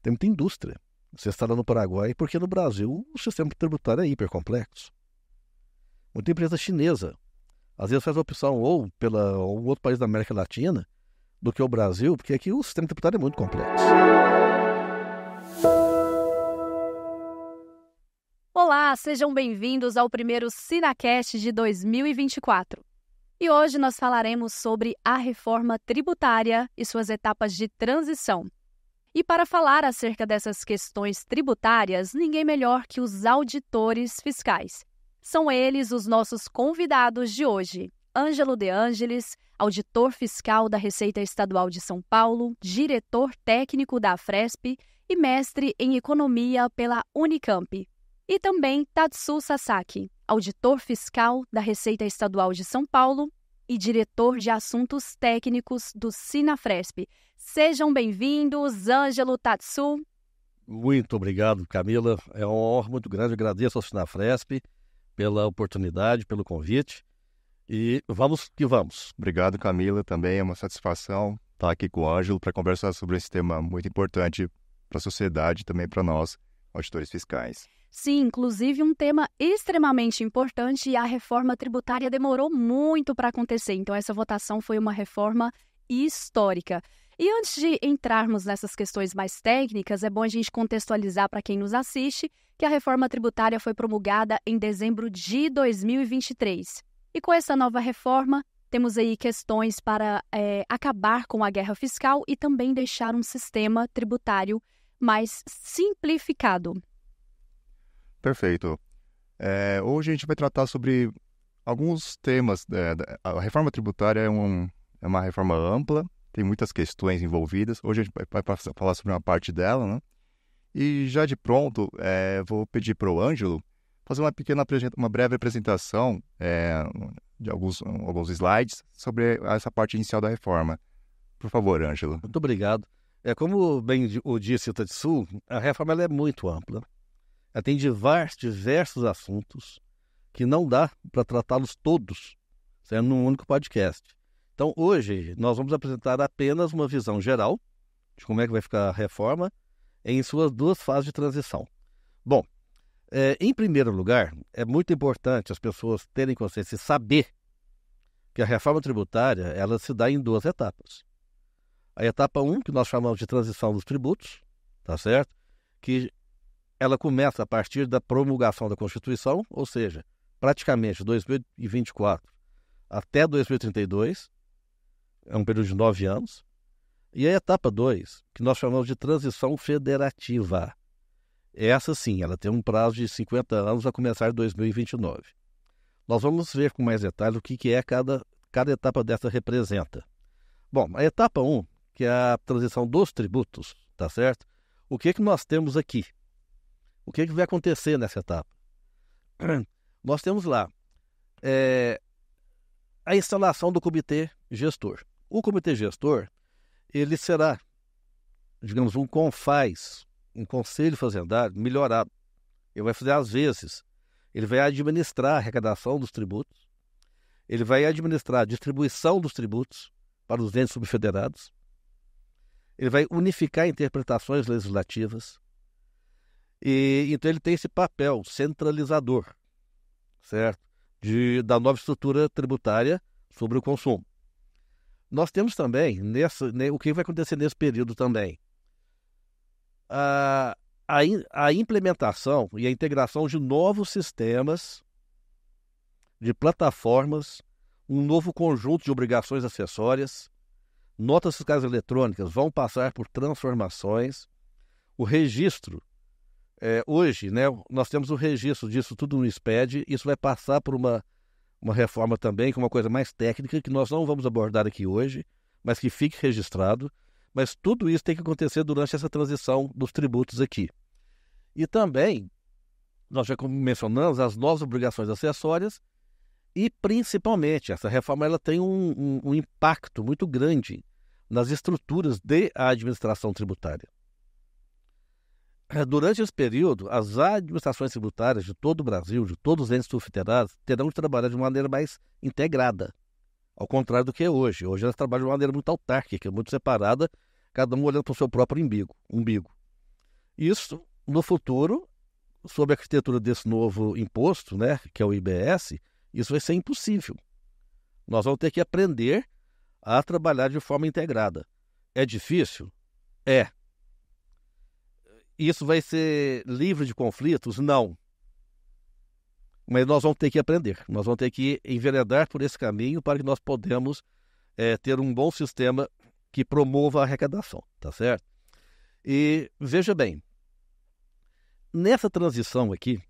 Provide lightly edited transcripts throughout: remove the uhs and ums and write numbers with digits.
tem muita indústria. Você está lá no Paraguai, porque no Brasil o sistema tributário é hipercomplexo. Muita empresa chinesa, às vezes faz opção ou pela um outro país da América Latina do que o Brasil, porque aqui o sistema tributário é muito complexo. Olá, sejam bem-vindos ao primeiro Sinacast de 2024. E hoje nós falaremos sobre a reforma tributária e suas etapas de transição. E para falar acerca dessas questões tributárias, ninguém melhor que os auditores fiscais. São eles os nossos convidados de hoje. Ângelo De Angelis, auditor fiscal da Receita Estadual de São Paulo, diretor técnico da Afresp e mestre em economia pela Unicamp. E também Tatsu Sasaki, auditor fiscal da Receita Estadual de São Paulo e diretor de assuntos técnicos do Sinafresp. Sejam bem-vindos, Ângelo, Tatsu. Muito obrigado, Camila. É uma honra muito grande. Agradeço ao Sinafresp pela oportunidade, pelo convite. E vamos que vamos. Obrigado, Camila. Também é uma satisfação estar aqui com o Ângelo para conversar sobre esse tema muito importante para a sociedade e também para nós, auditores fiscais. Sim, inclusive um tema extremamente importante e a reforma tributária demorou muito para acontecer. Então, essa votação foi uma reforma histórica. E antes de entrarmos nessas questões mais técnicas, é bom a gente contextualizar para quem nos assiste que a reforma tributária foi promulgada em dezembro de 2023. E com essa nova reforma, temos aí questões para acabar com a guerra fiscal e também deixar um sistema tributário mais simplificado. Perfeito. Hoje a gente vai tratar sobre alguns temas. A reforma tributária é uma reforma ampla, tem muitas questões envolvidas. Hoje a gente vai falar sobre uma parte dela, né? E já de pronto, vou pedir para o Ângelo fazer uma breve apresentação de alguns slides sobre essa parte inicial da reforma. Por favor, Ângelo. Muito obrigado. Como bem o disse o Tatsu, a reforma ela é muito ampla. Ela tem diversos assuntos que não dá para tratá-los todos, sendo num único podcast. Então, hoje, nós vamos apresentar apenas uma visão geral de como é que vai ficar a reforma em suas duas fases de transição. Bom, em primeiro lugar, é muito importante as pessoas terem consciência e saber que a reforma tributária ela se dá em duas etapas. A etapa 1, que nós chamamos de transição dos tributos, tá certo? Que ela começa a partir da promulgação da Constituição, ou seja, praticamente 2024 até 2032, é um período de 9 anos. E a etapa 2, que nós chamamos de transição federativa. Essa sim, ela tem um prazo de 50 anos a começar em 2029. Nós vamos ver com mais detalhes o que cada etapa dessa representa. Bom, a etapa 1, que é a transição dos tributos, tá certo? O que nós temos aqui? O que vai acontecer nessa etapa? Nós temos lá a instalação do comitê gestor. O comitê gestor, ele será, digamos, um CONFAZ, um conselho fazendário melhorado. Ele vai fazer às vezes, ele vai administrar a arrecadação dos tributos, ele vai administrar a distribuição dos tributos para os entes subfederados, ele vai unificar interpretações legislativas, e então ele tem esse papel centralizador, certo? Da nova estrutura tributária sobre o consumo. Nós temos também, o que vai acontecer nesse período também? A implementação e a integração de novos sistemas, de plataformas, um novo conjunto de obrigações acessórias, notas fiscais eletrônicas vão passar por transformações, o registro. Hoje, né, nós temos o registro disso tudo no SPED, isso vai passar por uma reforma também, com uma coisa mais técnica, que nós não vamos abordar aqui hoje, mas que fique registrado. Mas tudo isso tem que acontecer durante essa transição dos tributos aqui. E também, nós já mencionamos as novas obrigações acessórias e, principalmente, essa reforma ela tem um impacto muito grande nas estruturas da administração tributária. Durante esse período, as administrações tributárias de todo o Brasil, de todos os entes subfederados, terão de trabalhar de maneira mais integrada, ao contrário do que é hoje. Hoje elas trabalham de maneira muito autárquica, muito separada, cada um olhando para o seu próprio umbigo. Isso, no futuro, sob a arquitetura desse novo imposto, né, que é o IBS, isso vai ser impossível. Nós vamos ter que aprender a trabalhar de forma integrada. É difícil? É. Isso vai ser livre de conflitos? Não. Mas nós vamos ter que aprender. Nós vamos ter que enveredar por esse caminho para que nós podemos ter um bom sistema que promova a arrecadação, tá certo? E veja bem, nessa transição aqui,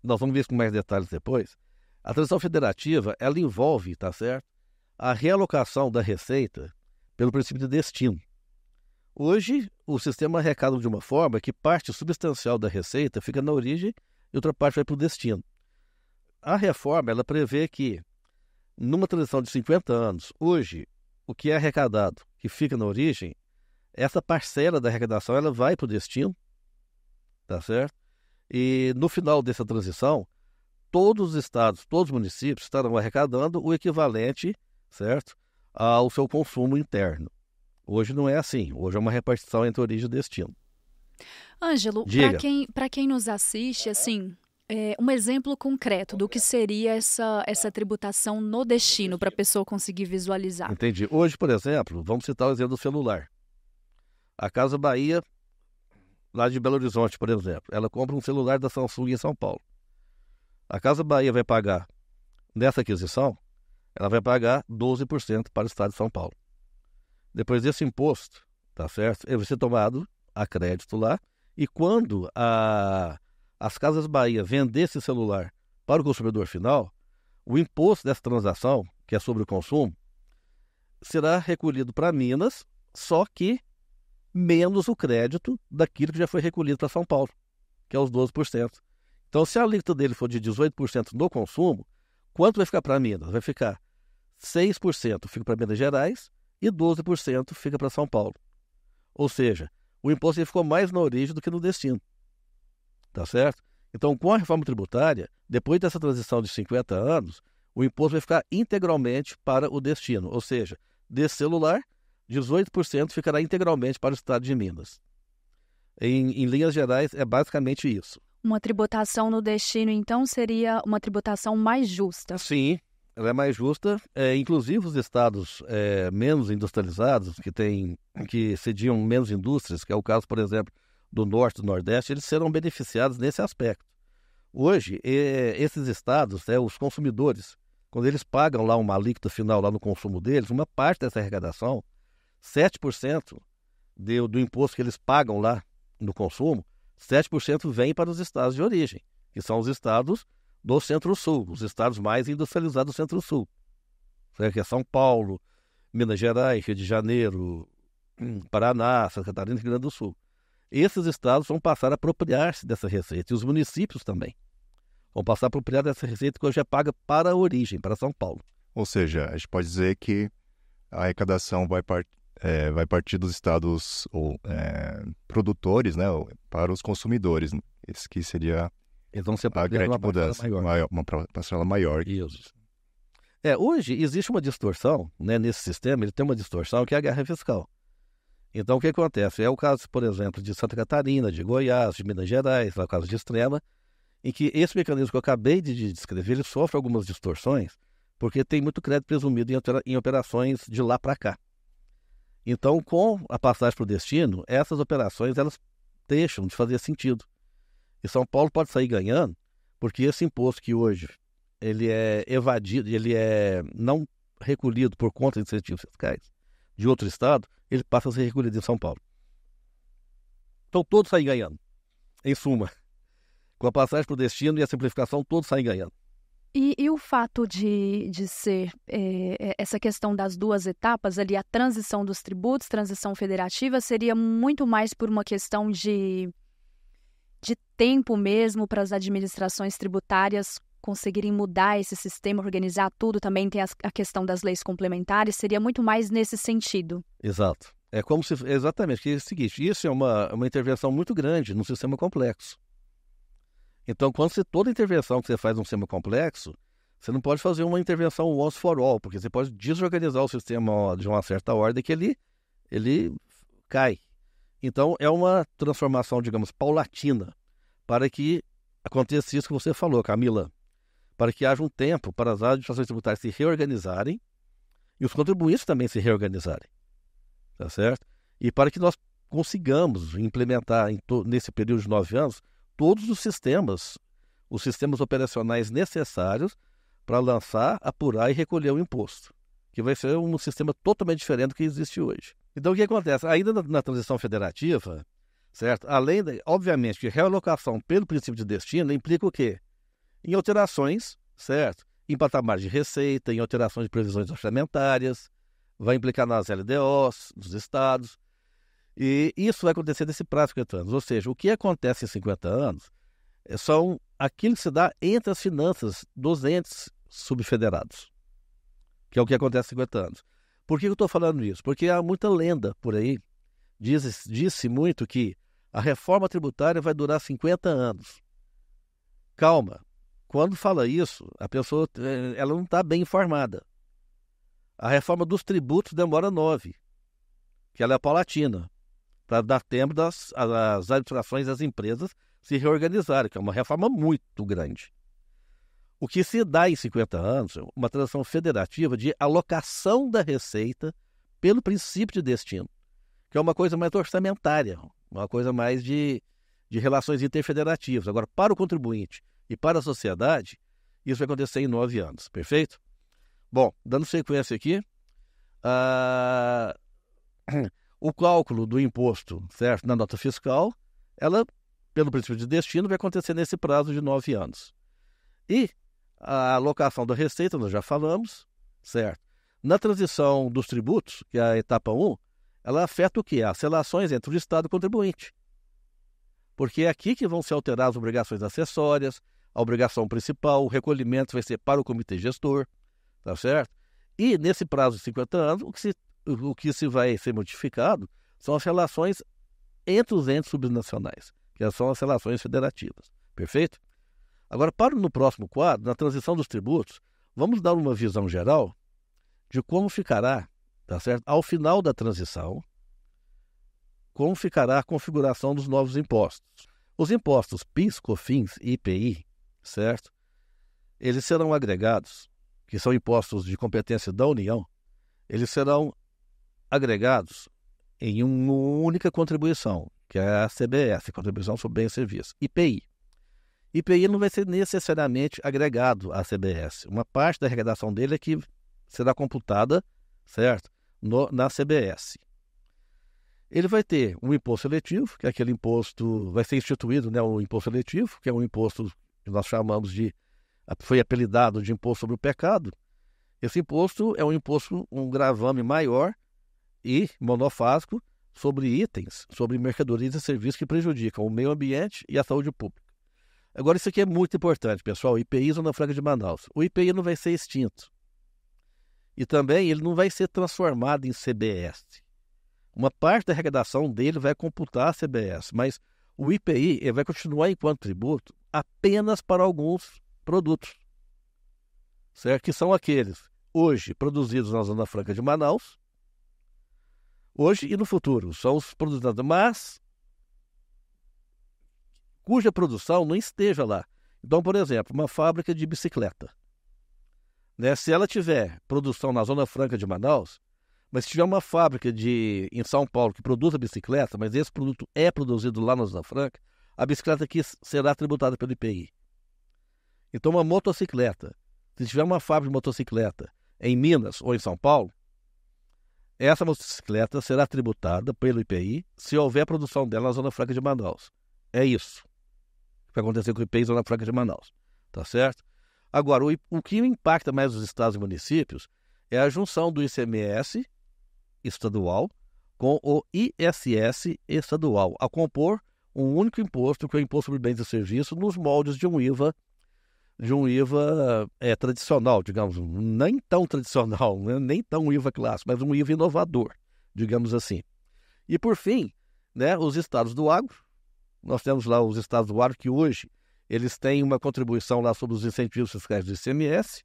nós vamos ver isso com mais detalhes depois, a transição federativa, ela envolve, tá certo, a realocação da receita pelo princípio de destino. Hoje, o sistema arrecada de uma forma que parte substancial da receita fica na origem e outra parte vai para o destino. A reforma, ela prevê que, numa transição de 50 anos, hoje, o que é arrecadado, que fica na origem, essa parcela da arrecadação, ela vai para o destino, tá certo? E no final dessa transição, todos os estados, todos os municípios estarão arrecadando o equivalente, certo, ao seu consumo interno. Hoje não é assim. Hoje é uma repartição entre origem e destino. Ângelo, para quem nos assiste, assim, um exemplo concreto do que seria essa tributação no destino para a pessoa conseguir visualizar. Entendi. Hoje, por exemplo, vamos citar o exemplo do celular. A Casa Bahia, lá de Belo Horizonte, por exemplo, ela compra um celular da Samsung em São Paulo. A Casa Bahia vai pagar, nessa aquisição, ela vai pagar 12% para o estado de São Paulo. Depois desse imposto, tá certo? Ele vai ser tomado a crédito lá, e quando as Casas Bahia vender esse celular para o consumidor final, o imposto dessa transação, que é sobre o consumo, será recolhido para Minas, só que menos o crédito daquilo que já foi recolhido para São Paulo, que é os 12%. Então, se a alíquota dele for de 18% no consumo, quanto vai ficar para Minas? Vai ficar 6% fica para Minas Gerais e 12% fica para São Paulo. Ou seja, o imposto ficou mais na origem do que no destino. Tá certo? Então, com a reforma tributária, depois dessa transição de 50 anos, o imposto vai ficar integralmente para o destino. Ou seja, desse celular, 18% ficará integralmente para o estado de Minas. Em linhas gerais, é basicamente isso. Uma tributação no destino, então, seria uma tributação mais justa? Sim, ela é mais justa. Inclusive, os estados menos industrializados, que sediam menos indústrias, que é o caso, por exemplo, do Norte e do Nordeste, eles serão beneficiados nesse aspecto. Hoje, esses estados, os consumidores, quando eles pagam lá uma alíquota final lá no consumo deles, uma parte dessa arrecadação, 7% do imposto que eles pagam lá no consumo, 7% vem para os estados de origem, que são os estados do Centro-Sul, os estados mais industrializados do Centro-Sul. Que é São Paulo, Minas Gerais, Rio de Janeiro, Paraná, Santa Catarina e Rio Grande do Sul. Esses estados vão passar a apropriar-se dessa receita, e os municípios também vão passar a apropriar dessa receita que hoje é paga para a origem, para São Paulo. Ou seja, a gente pode dizer que a arrecadação vai partir dos estados produtores, né, para os consumidores. Esse que seria então, você a grande mudança, uma parcela maior. Isso. Hoje existe uma distorção, né, nesse sistema, ele tem uma distorção que é a guerra fiscal. Então, o que acontece? É o caso, por exemplo, de Santa Catarina, de Goiás, de Minas Gerais, é o caso de Extrema, em que esse mecanismo que eu acabei de descrever, ele sofre algumas distorções, porque tem muito crédito presumido em operações de lá para cá. Então, com a passagem para o destino, essas operações elas deixam de fazer sentido. E São Paulo pode sair ganhando, porque esse imposto que hoje ele é evadido, ele é não recolhido por conta de incentivos fiscais de outro estado, ele passa a ser recolhido em São Paulo. Então, todos saem ganhando. Em suma, com a passagem para o destino e a simplificação, todos saem ganhando. E o fato de ser essa questão das duas etapas ali, a transição dos tributos, transição federativa, seria muito mais por uma questão de tempo mesmo para as administrações tributárias conseguirem mudar esse sistema, organizar tudo, também tem a questão das leis complementares, seria muito mais nesse sentido. Exato. É como se... Exatamente, que é o seguinte, isso é uma intervenção muito grande num sistema complexo. Então, toda intervenção que você faz num sistema complexo, você não pode fazer uma intervenção once for all, porque você pode desorganizar o sistema de uma certa ordem que ele cai. Então, é uma transformação, digamos, paulatina, para que aconteça isso que você falou, Camila, para que haja um tempo para as administrações tributárias se reorganizarem e os contribuintes também se reorganizarem, tá certo? E para que nós consigamos implementar nesse período de 9 anos todos os sistemas operacionais necessários para lançar, apurar e recolher o imposto, que vai ser um sistema totalmente diferente do que existe hoje. Então, o que acontece? Ainda na transição federativa, certo? Além, obviamente, que realocação pelo princípio de destino implica o quê? Em alterações, certo? Em patamares de receita, em alterações de previsões orçamentárias, vai implicar nas LDOs dos estados, e isso vai acontecer nesse prazo de 50 anos. Ou seja, o que acontece em 50 anos são aquilo que se dá entre as finanças dos entes subfederados, que é o que acontece em 50 anos. Por que eu estou falando isso? Porque há muita lenda por aí, disse muito que a reforma tributária vai durar 50 anos. Calma, quando fala isso, a pessoa ela não está bem informada. A reforma dos tributos demora 9, que ela é paulatina, para dar tempo das administrações das empresas se reorganizarem, que é uma reforma muito grande. O que se dá em 50 anos é uma transição federativa de alocação da receita pelo princípio de destino, que é uma coisa mais orçamentária, uma coisa mais de relações interfederativas. Agora, para o contribuinte e para a sociedade, isso vai acontecer em 9 anos, perfeito? Bom, dando sequência aqui, o cálculo do imposto, certo, na nota fiscal, ela, pelo princípio de destino, vai acontecer nesse prazo de 9 anos. E a alocação da receita, nós já falamos, certo? Na transição dos tributos, que é a etapa 1, ela afeta o quê? As relações entre o Estado e o contribuinte. Porque é aqui que vão se alterar as obrigações acessórias, a obrigação principal, o recolhimento vai ser para o comitê gestor, tá certo? E nesse prazo de 50 anos, o que se vai ser modificado são as relações entre os entes subnacionais, que são as relações federativas, perfeito? Agora, no próximo quadro, na transição dos tributos, vamos dar uma visão geral de como ficará, tá certo? Ao final da transição, como ficará a configuração dos novos impostos. Os impostos PIS, COFINS e IPI, certo? Eles serão agregados, que são impostos de competência da União, eles serão agregados em uma única contribuição, que é a CBS, Contribuição sobre Bens e Serviços, IPI. IPI não vai ser necessariamente agregado à CBS. Uma parte da arrecadação dele é que será computada, certo, na CBS. Ele vai ter um imposto seletivo, que é aquele imposto, vai ser instituído, né, o imposto seletivo, que é um imposto que nós chamamos foi apelidado de imposto sobre o pecado. Esse imposto é um imposto, um gravame maior e monofásico sobre itens, sobre mercadorias e serviços que prejudicam o meio ambiente e a saúde pública. Agora, isso aqui é muito importante, pessoal. IPI Zona Franca de Manaus. O IPI não vai ser extinto. E também ele não vai ser transformado em CBS. Uma parte da arrecadação dele vai computar a CBS, mas o IPI ele vai continuar enquanto tributo apenas para alguns produtos, certo? Que são aqueles hoje produzidos na Zona Franca de Manaus, hoje e no futuro. São os produzidos, mas cuja produção não esteja lá. Então, por exemplo, uma fábrica de bicicleta, né? Se ela tiver produção na Zona Franca de Manaus, mas se tiver uma fábrica em São Paulo que produza bicicleta, mas esse produto é produzido lá na Zona Franca, a bicicleta aqui será tributada pelo IPI. Então, uma motocicleta, se tiver uma fábrica de motocicleta em Minas ou em São Paulo, essa motocicleta será tributada pelo IPI se houver produção dela na Zona Franca de Manaus. É isso que vai acontecer com o IPI Zona Franca de Manaus, tá certo? Agora, o que impacta mais os estados e municípios é a junção do ICMS estadual com o ISS estadual, a compor um único imposto, que é o Imposto sobre Bens e Serviços, nos moldes de um IVA tradicional, digamos, nem tão tradicional, né? Nem tão IVA clássico, mas um IVA inovador, digamos assim. E por fim, né, os estados do agro, nós temos lá os estados do agro que hoje eles têm uma contribuição lá sobre os incentivos fiscais do ICMS,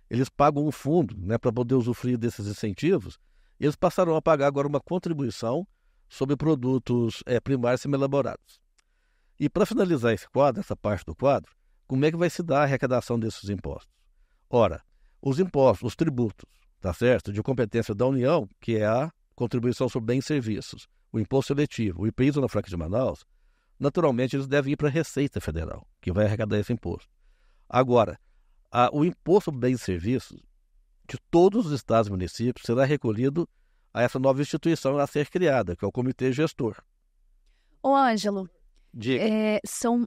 eles pagam um fundo, né, para poder usufruir desses incentivos, e eles passaram a pagar agora uma contribuição sobre produtos primários semi-elaborados. E para finalizar esse quadro, essa parte do quadro, como é que vai se dar a arrecadação desses impostos? Ora, os impostos, os tributos, tá certo? De competência da União, que é a contribuição sobre bens e serviços, o imposto seletivo, o IPI Zona Franca de Manaus, naturalmente eles devem ir para a Receita Federal, que vai arrecadar esse imposto. Agora, o imposto sobre bens e serviços de todos os estados e municípios será recolhido a essa nova instituição a ser criada, que é o Comitê Gestor. Ô, Ângelo, Diga. são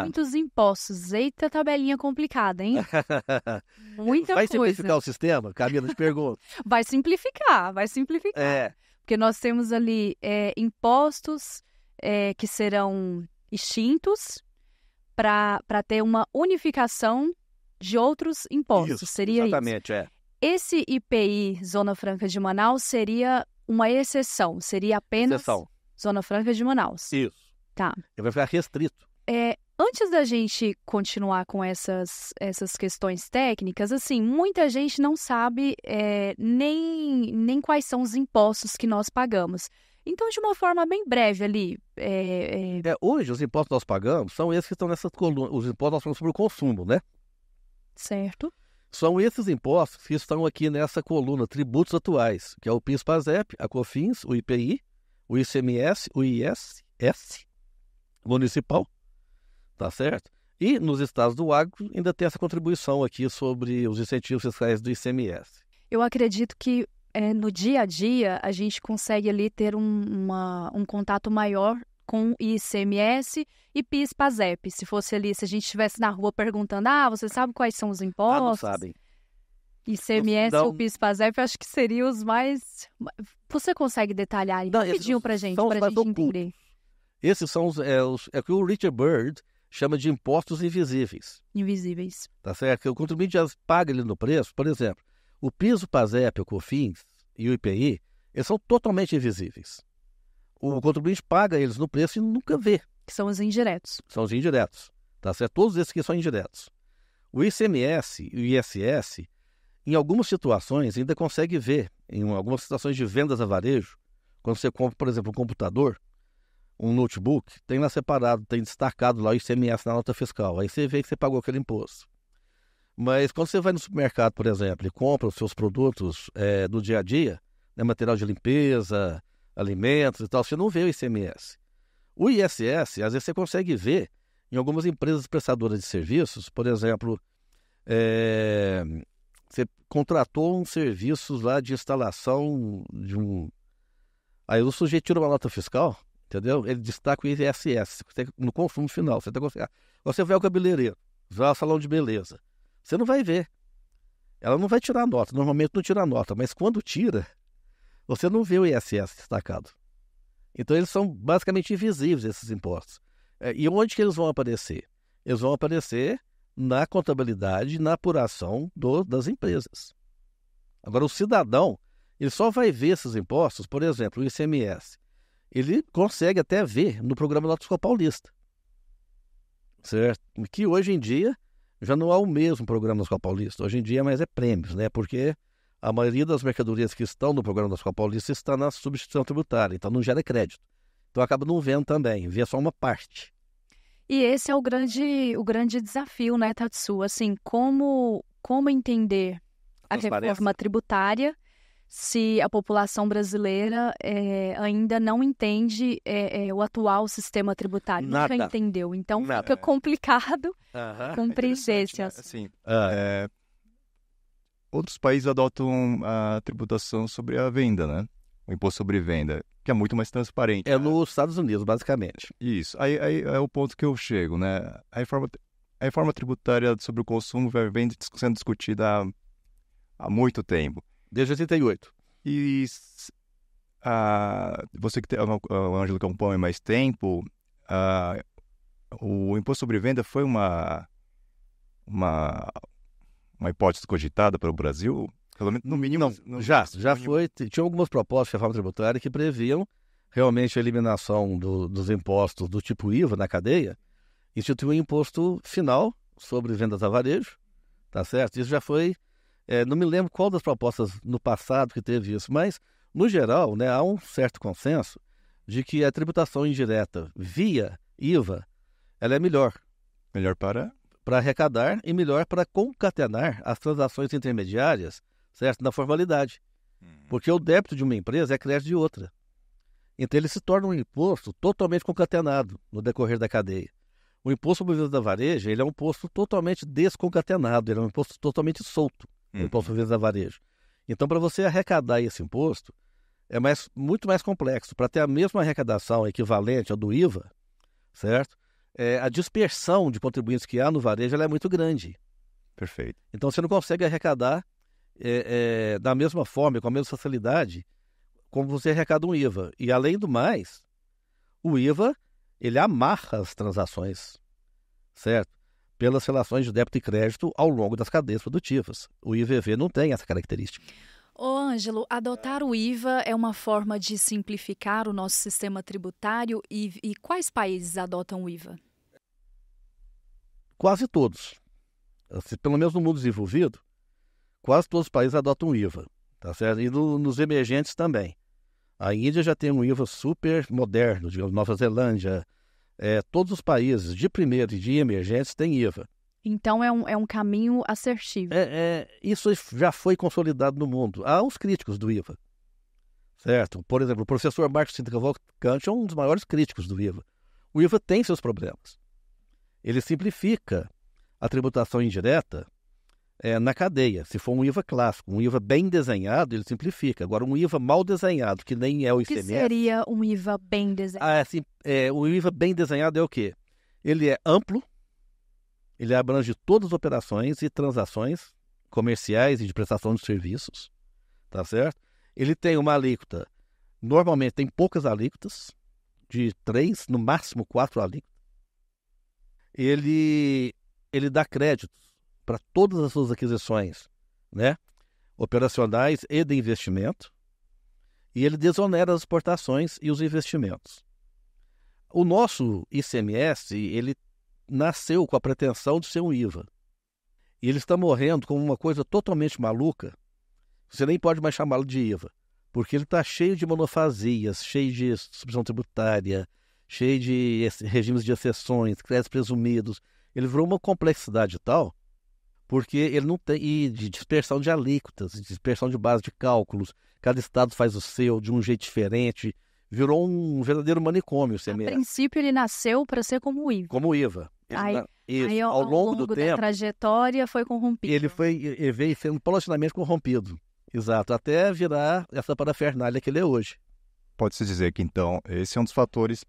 muitos impostos. Eita, tabelinha complicada, hein? Muita Vai coisa. simplificar o sistema? Camila, te pergunto. Vai simplificar. Porque nós temos ali impostos que serão extintos para ter uma unificação de outros impostos. Isso, seria exatamente, isso. Esse IPI Zona Franca de Manaus seria uma exceção, seria apenas Zona Franca de Manaus. Isso. Tá. Ele vai ficar restrito. Antes da gente continuar com essas questões técnicas, assim, muita gente não sabe nem quais são os impostos que nós pagamos. Então, de uma forma bem breve ali... Hoje, os impostos que nós pagamos são esses que estão nessas colunas. Os impostos nós falamos sobre o consumo, né? Certo. São esses impostos que estão aqui nessa coluna, tributos atuais, que é o PIS/PASEP, a COFINS, o IPI, o ICMS, o ISS municipal, tá certo? E nos estados do agro ainda tem essa contribuição aqui sobre os incentivos fiscais do ICMS. Eu acredito que no dia a dia a gente consegue ali ter um contato maior com ICMS e PIS/PASEP. Se fosse ali, se a gente estivesse na rua perguntando, você sabe quais são os impostos? Não sabem. ICMS ou PIS/PASEP, acho que seriam os mais... Você consegue detalhar aí rapidinho pra gente entender? Esses são é que o Richard Byrd chama de impostos invisíveis. Invisíveis. Tá certo? Que o contribuinte já paga ali no preço. Por exemplo, o PIS, o PASEP, o COFINS e o IPI, eles são totalmente invisíveis. O contribuinte paga eles no preço e nunca vê. Que são os indiretos. São os indiretos. Tá certo? Todos esses aqui são indiretos. O ICMS e o ISS, em algumas situações, ainda consegue ver, em algumas situações de vendas a varejo, quando você compra, por exemplo, um computador, um notebook, tem lá separado, tem destacado lá o ICMS na nota fiscal. Aí você vê que você pagou aquele imposto. Mas quando você vai no supermercado, por exemplo, e compra os seus produtos do dia a dia, né, material de limpeza, alimentos e tal, você não vê o ICMS. O ISS, às vezes você consegue ver em algumas empresas prestadoras de serviços, por exemplo, você contratou um serviço lá de instalação de um... Aí o sujeito tira uma nota fiscal, entendeu? Ele destaca o ISS no consumo final. Você vai ao cabeleireiro, vai ao salão de beleza. Você não vai ver. Ela não vai tirar a nota. Normalmente não tira a nota, mas quando tira, você não vê o ISS destacado. Então eles são basicamente invisíveis, esses impostos. E onde que eles vão aparecer? Eles vão aparecer na contabilidade, na apuração das empresas. Agora, o cidadão, ele só vai ver esses impostos, por exemplo, o ICMS. Ele consegue até ver no programa Nota Fiscal Paulista. Certo? Que hoje em dia já não é o mesmo programa Nota Fiscal Paulista. Hoje em dia mais prêmios, né? Porque a maioria das mercadorias que estão no programa Nota Fiscal Paulista está na substituição tributária, então não gera crédito. Então acaba não vendo também, vê só uma parte. E esse é o grande desafio, né, Tatsu? Assim, como entender a reforma tributária se a população brasileira ainda não entende o atual sistema tributário? Nunca entendeu. Então fica complicado compreender esse assunto. Assim, outros países adotam a tributação sobre a venda, né? O imposto sobre venda, que é muito mais transparente. Nos Estados Unidos, basicamente. Isso. Aí é o ponto que eu chego, né? A reforma tributária sobre o consumo vem sendo discutida há muito tempo. Desde 88. E você que tem, o Ângelo, que acompanha mais tempo, o imposto sobre venda foi uma hipótese cogitada para o Brasil? Pelo menos, no mínimo... Já foi. Tinha algumas propostas de reforma tributária que previam realmente a eliminação dos impostos do tipo IVA na cadeia, instituiu um imposto final sobre vendas a varejo, tá certo? Isso já foi... não me lembro qual das propostas no passado que teve isso, mas, no geral, né, há um certo consenso de que a tributação indireta via IVA, ela é melhor Melhor para... arrecadar e melhor para concatenar as transações intermediárias, certo? Na formalidade. Porque o débito de uma empresa é crédito de outra. Então ele se torna um imposto totalmente concatenado no decorrer da cadeia. O imposto sobre vendas da varejo, ele é um imposto totalmente desconcatenado, ele é um imposto totalmente solto, o imposto sobre vendas da varejo. Então, para você arrecadar esse imposto, é muito mais complexo. Para ter a mesma arrecadação equivalente ao do IVA, certo? A dispersão de contribuintes que há no varejo ela é muito grande. Perfeito. Então, você não consegue arrecadar da mesma forma, com a mesma facilidade, como você arrecada um IVA. E, além do mais, o IVA, ele amarra as transações, certo? Pelas relações de débito e crédito ao longo das cadeias produtivas. O IVV não tem essa característica. Ô, Ângelo, adotar o IVA é uma forma de simplificar o nosso sistema tributário e quais países adotam o IVA? Quase todos. Pelo menos no mundo desenvolvido, quase todos os países adotam o IVA, tá certo? E nos emergentes também. A Índia já tem um IVA super moderno, digamos, Nova Zelândia. Todos os países de primeiro e de emergentes têm IVA. Então é um caminho assertivo. Isso já foi consolidado no mundo. Há os críticos do IVA, certo? Por exemplo, o professor Marcos Cintra Cavalcante é um dos maiores críticos do IVA. O IVA tem seus problemas. Ele simplifica a tributação indireta na cadeia. Se for um IVA clássico, um IVA bem desenhado, ele simplifica. Agora, um IVA mal desenhado, que nem é o ICMS... O que seria um IVA bem desenhado? O IVA bem desenhado é o quê? Ele é amplo, ele abrange todas as operações e transações comerciais e de prestação de serviços, tá certo? Ele tem uma alíquota, normalmente tem poucas alíquotas, de 3, no máximo 4 alíquotas. Ele dá créditos para todas as suas aquisições, né, operacionais e de investimento, e ele desonera as exportações e os investimentos. O nosso ICMS, ele nasceu com a pretensão de ser um IVA. E ele está morrendo como uma coisa totalmente maluca. Você nem pode mais chamá-lo de IVA, porque ele está cheio de monofasias, cheio de subvenção tributária, cheio de regimes de exceções, créditos presumidos. Ele virou uma complexidade tal, porque ele não tem de dispersão de alíquotas, de dispersão de base de cálculos. Cada estado faz o seu de um jeito diferente. Virou um verdadeiro manicômio. A princípio, ele nasceu para ser como o IVA. Como o IVA. Aí, ao longo do tempo, da trajetória, foi corrompido. Ele veio sendo paulatinamente corrompido. Exato, até virar essa parafernália que ele é hoje. Pode-se dizer que, então, esse é um dos fatores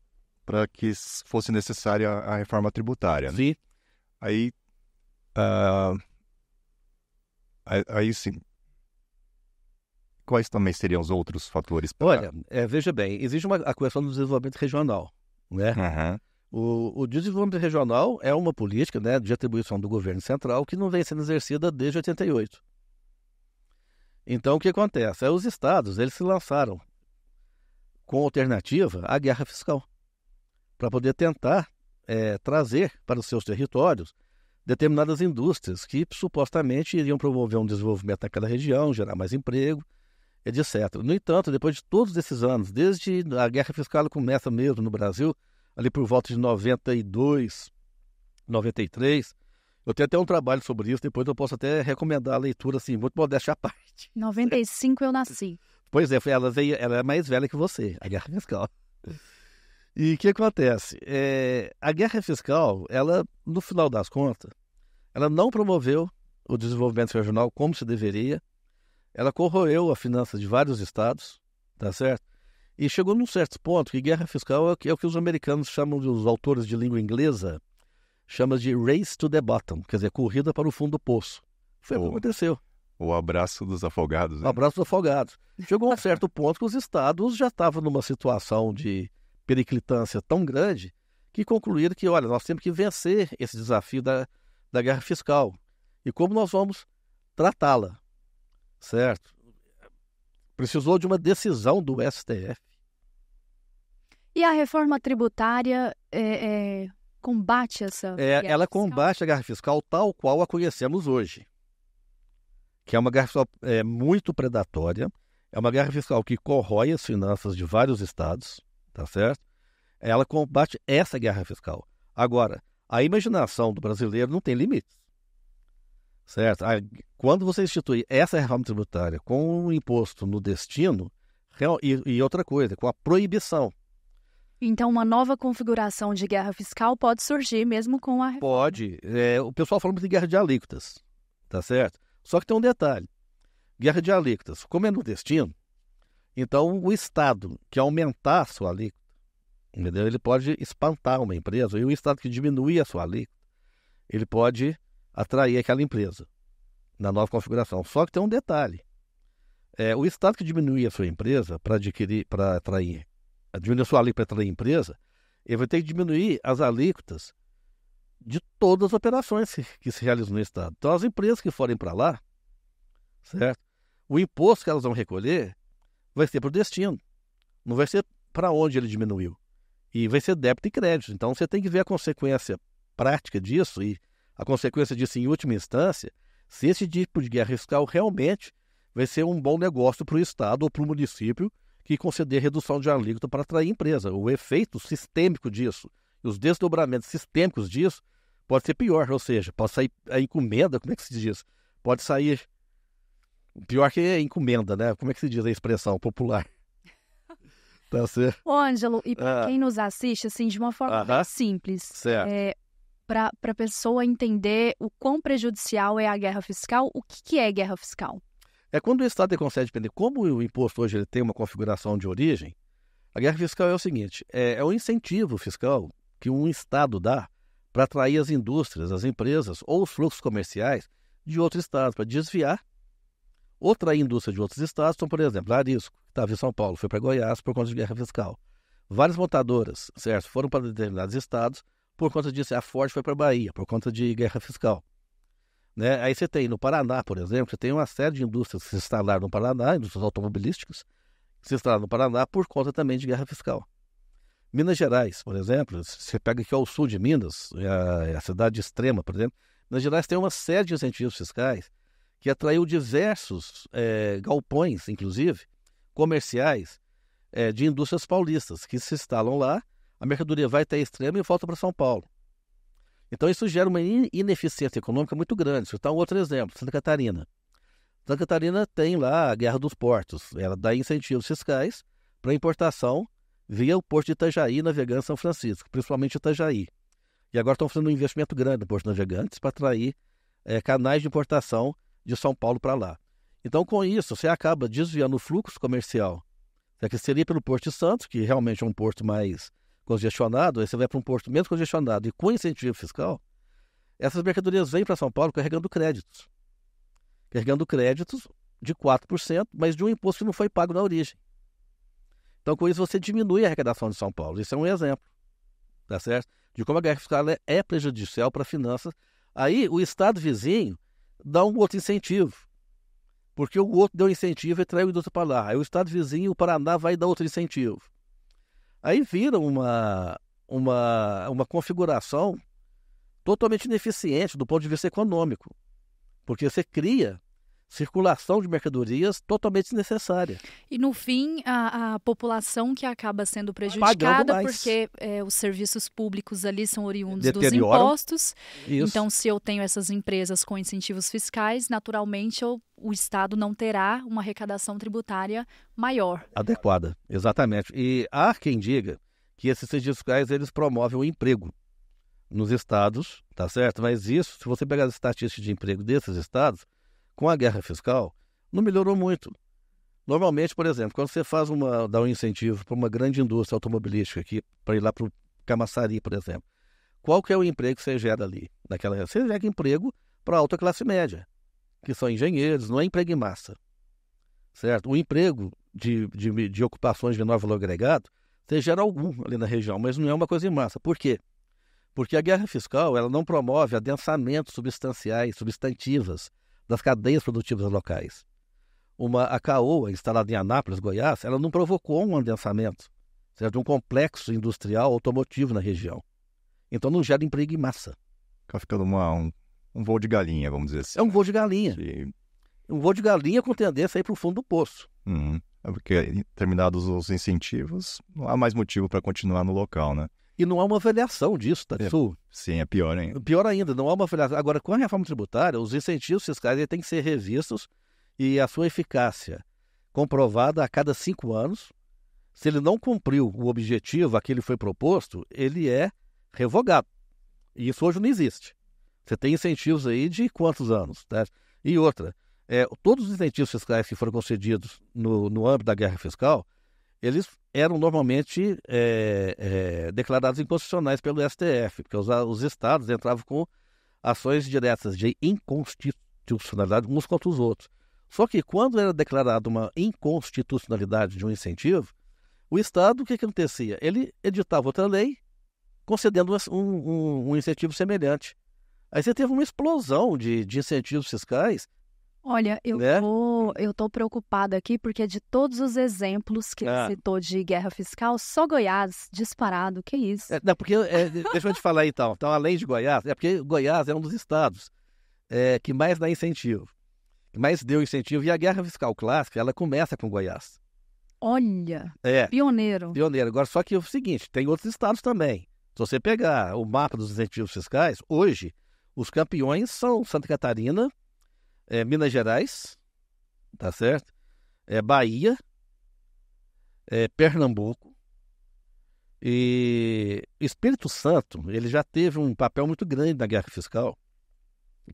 para que fosse necessária a reforma tributária. Né? Sim. Aí sim. Quais também seriam os outros fatores? Olha, veja bem, existe a questão do desenvolvimento regional, né? O desenvolvimento regional é uma política, né, de atribuição do governo central que não vem sendo exercida desde 88. Então, o que acontece? Os estados, eles se lançaram com alternativa à guerra fiscal, para poder tentar trazer para os seus territórios determinadas indústrias que supostamente iriam promover um desenvolvimento naquela região, gerar mais emprego, etc. No entanto, depois de todos esses anos, desde a guerra fiscal começa mesmo no Brasil, ali por volta de 92, 93, eu tenho até um trabalho sobre isso, depois eu posso até recomendar a leitura, assim, muito modéstia à parte. 95 eu nasci. Pois é, ela é mais velha que você, a guerra fiscal. E o que acontece? A guerra fiscal, ela, no final das contas, ela não promoveu o desenvolvimento regional como se deveria, ela corroeu a finança de vários estados, tá certo? E chegou num certo ponto que guerra fiscal é o que os americanos chamam, os autores de língua inglesa, chamam de race to the bottom, quer dizer, corrida para o fundo do poço. Foi o que aconteceu. O abraço dos afogados. Né? O abraço dos afogados. Chegou a um certo ponto que os estados já estavam numa situação de periclitância tão grande que concluíram que, olha, nós temos que vencer esse desafio da guerra fiscal. E como nós vamos tratá-la, certo? Precisou de uma decisão do STF. E a reforma tributária combate essa guerra ela fiscal? combate a guerra fiscal tal qual a conhecemos hoje, que é uma guerra fiscal muito predatória, é uma guerra fiscal que corrói as finanças de vários estados, tá certo? Ela combate essa guerra fiscal. Agora, a imaginação do brasileiro não tem limites, certo? Quando você institui essa reforma tributária com o imposto no destino, e outra coisa, com a proibição. Então, uma nova configuração de guerra fiscal pode surgir mesmo com a reforma. Pode. O pessoal fala muito de guerra de alíquotas, tá certo? Só que tem um detalhe. Guerra de alíquotas, como é no destino, então o Estado que aumentar a sua alíquota, entendeu? Ele pode espantar uma empresa, e o Estado que diminuir a sua alíquota, ele pode atrair aquela empresa na nova configuração. Só que tem um detalhe. O Estado que diminuir a sua empresa diminuir a sua alíquota para atrair empresa, ele vai ter que diminuir as alíquotas de todas as operações que se realizam no Estado. Então, as empresas que forem para lá, certo? O imposto que elas vão recolher vai ser para o destino, não vai ser para onde ele diminuiu. E vai ser débito e crédito. Então, você tem que ver a consequência prática disso e a consequência disso, em última instância, se esse tipo de guerra fiscal realmente vai ser um bom negócio para o Estado ou para o município que conceder redução de alíquota para atrair empresa. O efeito sistêmico disso e os desdobramentos sistêmicos disso pode ser pior, ou seja, pode sair a encomenda, como é que se diz? Pode sair pior que a encomenda, né? Como é que se diz a expressão popular? Tá certo? Ô, Ângelo, e para quem nos assiste, assim, de uma forma bem simples, para a pessoa entender o quão prejudicial é a guerra fiscal, o que é guerra fiscal? É quando o Estado concede depender. Como o imposto hoje ele tem uma configuração de origem, a guerra fiscal é o seguinte, é um incentivo fiscal que um Estado dá para atrair as indústrias, as empresas ou os fluxos comerciais de outros estados, para desviar ou atrair indústria de outros estados. Então, por exemplo, Arisco, que estava em São Paulo, foi para Goiás por conta de guerra fiscal. Várias montadoras, certo, foram para determinados estados por conta disso. A Ford foi para a Bahia por conta de guerra fiscal. Né? Aí você tem no Paraná, por exemplo, você tem uma série de indústrias que se instalaram no Paraná, indústrias automobilísticas, que se instalaram no Paraná por conta também de guerra fiscal. Minas Gerais, por exemplo, você pega aqui ao sul de Minas, a cidade extrema, por exemplo, Minas Gerais tem uma série de incentivos fiscais que atraiu diversos galpões, inclusive, comerciais, de indústrias paulistas, que se instalam lá, a mercadoria vai até a extrema e volta para São Paulo. Então, isso gera uma ineficiência econômica muito grande. Vou dar um outro exemplo, Santa Catarina. Santa Catarina tem lá a Guerra dos Portos. Ela dá incentivos fiscais para importação via o Porto de Itajaí, Navegantes São Francisco, principalmente Itajaí. E agora estão fazendo um investimento grande no Porto Navegantes para atrair canais de importação de São Paulo para lá. Então, com isso, você acaba desviando o fluxo comercial, que seria pelo Porto de Santos, que realmente é um porto mais congestionado. Aí você vai para um porto menos congestionado e com incentivo fiscal, essas mercadorias vêm para São Paulo carregando créditos de 4%, mas de um imposto que não foi pago na origem. Então, com isso, você diminui a arrecadação de São Paulo. Isso é um exemplo, tá certo? De como a guerra fiscal é prejudicial para a finança. Aí, o Estado vizinho dá um outro incentivo, porque o outro deu incentivo e traiu o indústria para lá. Aí o Estado vizinho, o Paraná, vai dar outro incentivo. Aí vira uma configuração totalmente ineficiente do ponto de vista econômico, porque você cria circulação de mercadorias totalmente desnecessária. E no fim, a população que acaba sendo prejudicada, porque os serviços públicos ali são oriundos dos impostos. Isso. Então, se eu tenho essas empresas com incentivos fiscais, naturalmente o Estado não terá uma arrecadação tributária maior. Adequada, exatamente. E há quem diga que esses incentivos fiscais eles promovem o emprego nos estados, tá certo? Mas isso, se você pegar as estatísticas de emprego desses estados, com a guerra fiscal, não melhorou muito. Normalmente, por exemplo, quando você dá um incentivo para uma grande indústria automobilística aqui, para ir lá para o Camaçari, por exemplo, qual que é o emprego que você gera ali? Você gera emprego para a alta classe média, que são engenheiros, não é emprego em massa. Certo? O emprego de ocupações de menor valor agregado, você gera algum ali na região, mas não é uma coisa em massa. Por quê? Porque a guerra fiscal ela não promove adensamentos substantivas das cadeias produtivas locais. A Caoa, instalada em Anápolis, Goiás, ela não provocou um adensamento, certo? Um complexo industrial automotivo na região. Então não gera emprego em massa. Fica ficando um voo de galinha, vamos dizer assim. É um voo de galinha. Um voo de galinha com tendência a ir para o fundo do poço. Uhum. porque terminados os incentivos, não há mais motivo para continuar no local, né? E não há uma avaliação disso, Tatsu. Sim, é pior ainda. Pior ainda, não há uma avaliação. Agora, com a reforma tributária, os incentivos fiscais eles têm que ser revistos e a sua eficácia comprovada a cada 5 anos. Se ele não cumpriu o objetivo a que ele foi proposto, ele é revogado. E isso hoje não existe. Você tem incentivos aí de quantos anos? Tá? E outra, todos os incentivos fiscais que foram concedidos no âmbito da guerra fiscal, eles eram normalmente declarados inconstitucionais pelo STF, porque os estados entravam com ações diretas de inconstitucionalidade uns contra os outros. Só que quando era declarada uma inconstitucionalidade de um incentivo, o estado, o que acontecia? Ele editava outra lei concedendo um incentivo semelhante. Aí você teve uma explosão de incentivos fiscais. Olha, eu tô preocupada aqui porque de todos os exemplos que ele citou de guerra fiscal, só Goiás disparado, que isso? Deixa eu te falar então, além de Goiás, porque Goiás é um dos estados que mais dá incentivo, que mais deu incentivo, e a guerra fiscal clássica, ela começa com Goiás. Olha, pioneiro. Agora, só que é o seguinte, tem outros estados também. Se você pegar o mapa dos incentivos fiscais, hoje, os campeões são Santa Catarina, Minas Gerais, tá certo? Bahia, Pernambuco e Espírito Santo. Ele já teve um papel muito grande na guerra fiscal,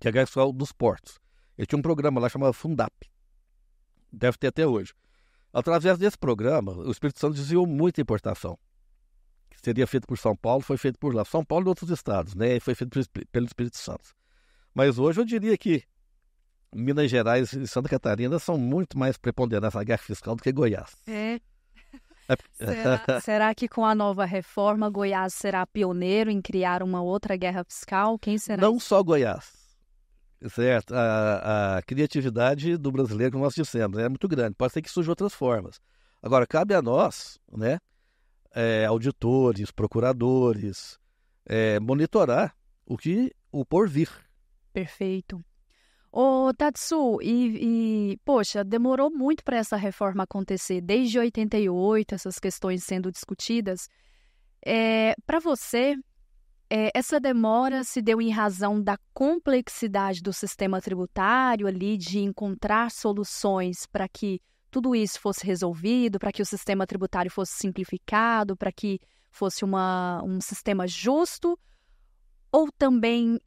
que é a guerra fiscal dos portos. Ele tinha um programa lá chamado Fundap, deve ter até hoje. Através desse programa, o Espírito Santo desviou muita importação, que seria feito por São Paulo, foi feito por lá. São Paulo e outros estados, né? E foi feito pelo Espírito Santo. Mas hoje eu diria que Minas Gerais e Santa Catarina são muito mais preponderantes na guerra fiscal do que Goiás. Será que com a nova reforma, Goiás será pioneiro em criar uma outra guerra fiscal? Quem será? Não só Goiás, certo? A criatividade do brasileiro, como nós dissemos, é muito grande. Pode ser que surjam outras formas. Agora, cabe a nós, né, auditores, procuradores, monitorar o porvir. Perfeito. Ô, Tatsu, poxa, demorou muito para essa reforma acontecer, desde 88, essas questões sendo discutidas. Para você, essa demora se deu em razão da complexidade do sistema tributário ali, de encontrar soluções para que tudo isso fosse resolvido, para que o sistema tributário fosse simplificado, para que fosse um sistema justo? Ou também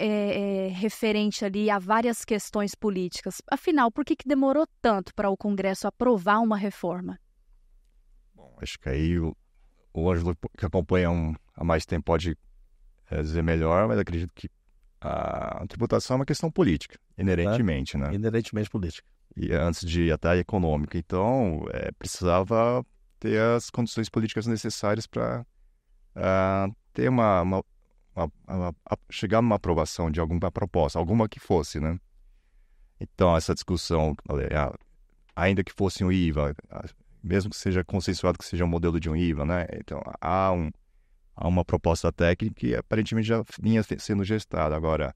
referente ali a várias questões políticas? Afinal, por que demorou tanto para o Congresso aprovar uma reforma? Bom, acho que aí o Ângelo, que acompanha há mais tempo, pode dizer melhor, mas acredito que a tributação é uma questão política, inerentemente, né? Inerentemente política. E antes de até econômica. Então, precisava ter as condições políticas necessárias para ter chegar numa aprovação de alguma proposta, alguma que fosse, né? Então, essa discussão, ainda que fosse um IVA, mesmo que seja consensuado que seja um modelo de um IVA, né? Então, há uma proposta técnica que aparentemente já vinha sendo gestada. Agora,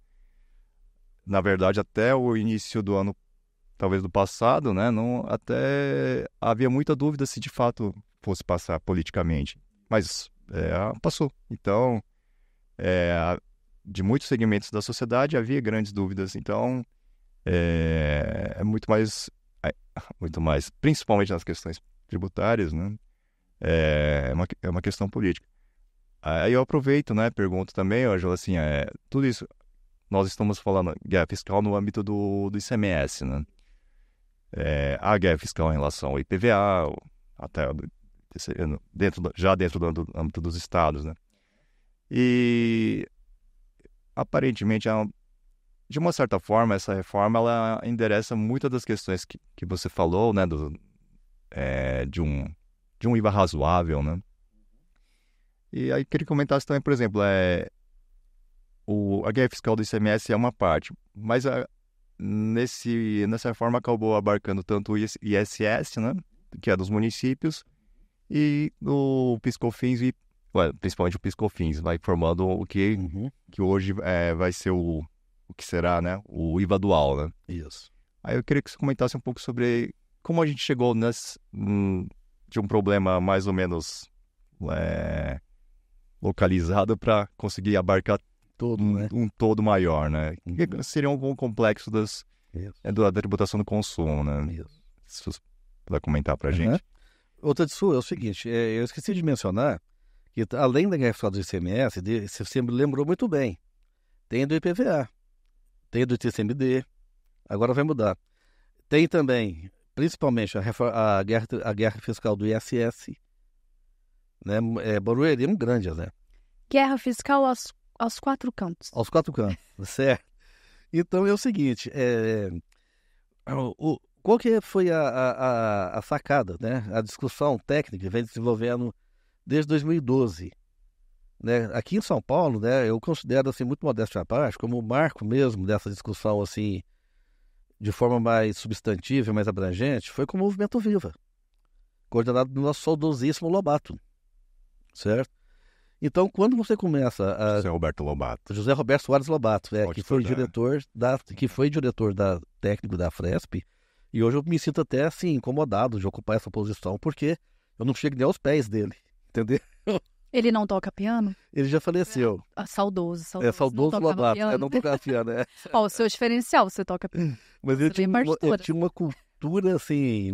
na verdade, até o início do ano, talvez do passado, né? Até havia muita dúvida se de fato fosse passar politicamente. Mas passou. Então, de muitos segmentos da sociedade havia grandes dúvidas. Então, muito mais, principalmente nas questões tributárias, né? É uma questão política. Aí eu aproveito, né? Pergunto também, Ângelo, assim, tudo isso, nós estamos falando guerra fiscal no âmbito do ICMS, né? A guerra fiscal em relação ao IPVA, até dentro do âmbito dos estados, né? E aparentemente, de uma certa forma, essa reforma ela endereça muitas das questões que você falou, né, de um IVA razoável, né? E aí queria comentar também, por exemplo, a guerra fiscal do ICMS é uma parte, mas nessa reforma acabou abarcando tanto o ISS, né, que é dos municípios, e o PIS/COFINS, principalmente o PIS/COFINS, vai formando o que hoje vai ser o que será, né, o IVA dual, né? Isso. Aí eu queria que você comentasse um pouco sobre como a gente chegou de um problema mais ou menos localizado para conseguir abarcar Todo, né? um todo maior, né? Que seria um complexo da tributação do consumo, né? Isso. Se você puder comentar para a gente. Outra disso é o seguinte, eu esqueci de mencionar que além da guerra do ICMS, você me lembrou muito bem, tem do IPVA, tem do ITCMD, agora vai mudar. Tem também, principalmente, a guerra fiscal do ISS, né? Barueri é um grande, né? Guerra fiscal aos 4 cantos. Aos 4 cantos, certo? Então é o seguinte, qual que foi a sacada, né? A discussão técnica que vem desenvolvendo desde 2012, né? Aqui em São Paulo, né, eu considero assim, muito modéstia à parte, como o marco mesmo dessa discussão assim, de forma mais substantiva, mais abrangente, foi com o Movimento Viva, coordenado pelo nosso saudosíssimo Lobato, certo? Então, quando você começa a... José Roberto Soares Lobato, que foi diretor técnico da Fresp, e hoje eu me sinto até assim, incomodado de ocupar essa posição, porque eu não chego nem aos pés dele, entendeu? Ele não toca piano? Ele já faleceu. Saudoso. Saudoso Lobato. Não tocava piano, Ó, o seu diferencial, você toca piano. Mas ele tinha uma cultura, assim,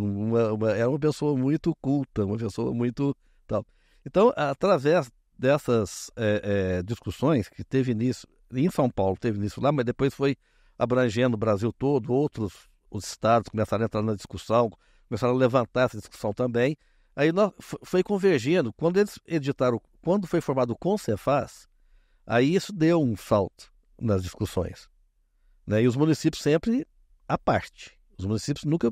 era uma pessoa muito culta, uma pessoa muito tal. Então, através dessas discussões que teve início, em São Paulo teve início lá, mas depois foi abrangendo o Brasil todo, os estados começaram a entrar na discussão, começaram a levantar essa discussão também. Aí foi convergindo. Quando foi formado o Concefaz, aí isso deu um salto nas discussões, né? E os municípios sempre à parte. Os municípios nunca...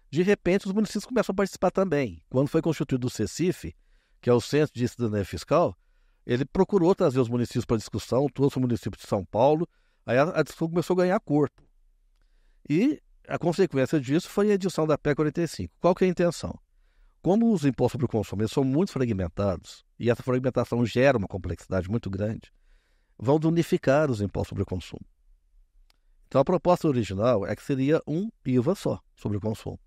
De repente, os municípios começam a participar também. Quando foi constituído o CECIF, que é o Centro de Cidadania Fiscal, ele procurou trazer os municípios para discussão, trouxe o município de São Paulo, aí a discussão começou a ganhar corpo. E a consequência disso foi a edição da PEC 45. Qual que é a intenção? Como os impostos sobre o consumo são muito fragmentados, e essa fragmentação gera uma complexidade muito grande, vão unificar os impostos sobre o consumo. Então a proposta original é que seria um IVA só sobre o consumo.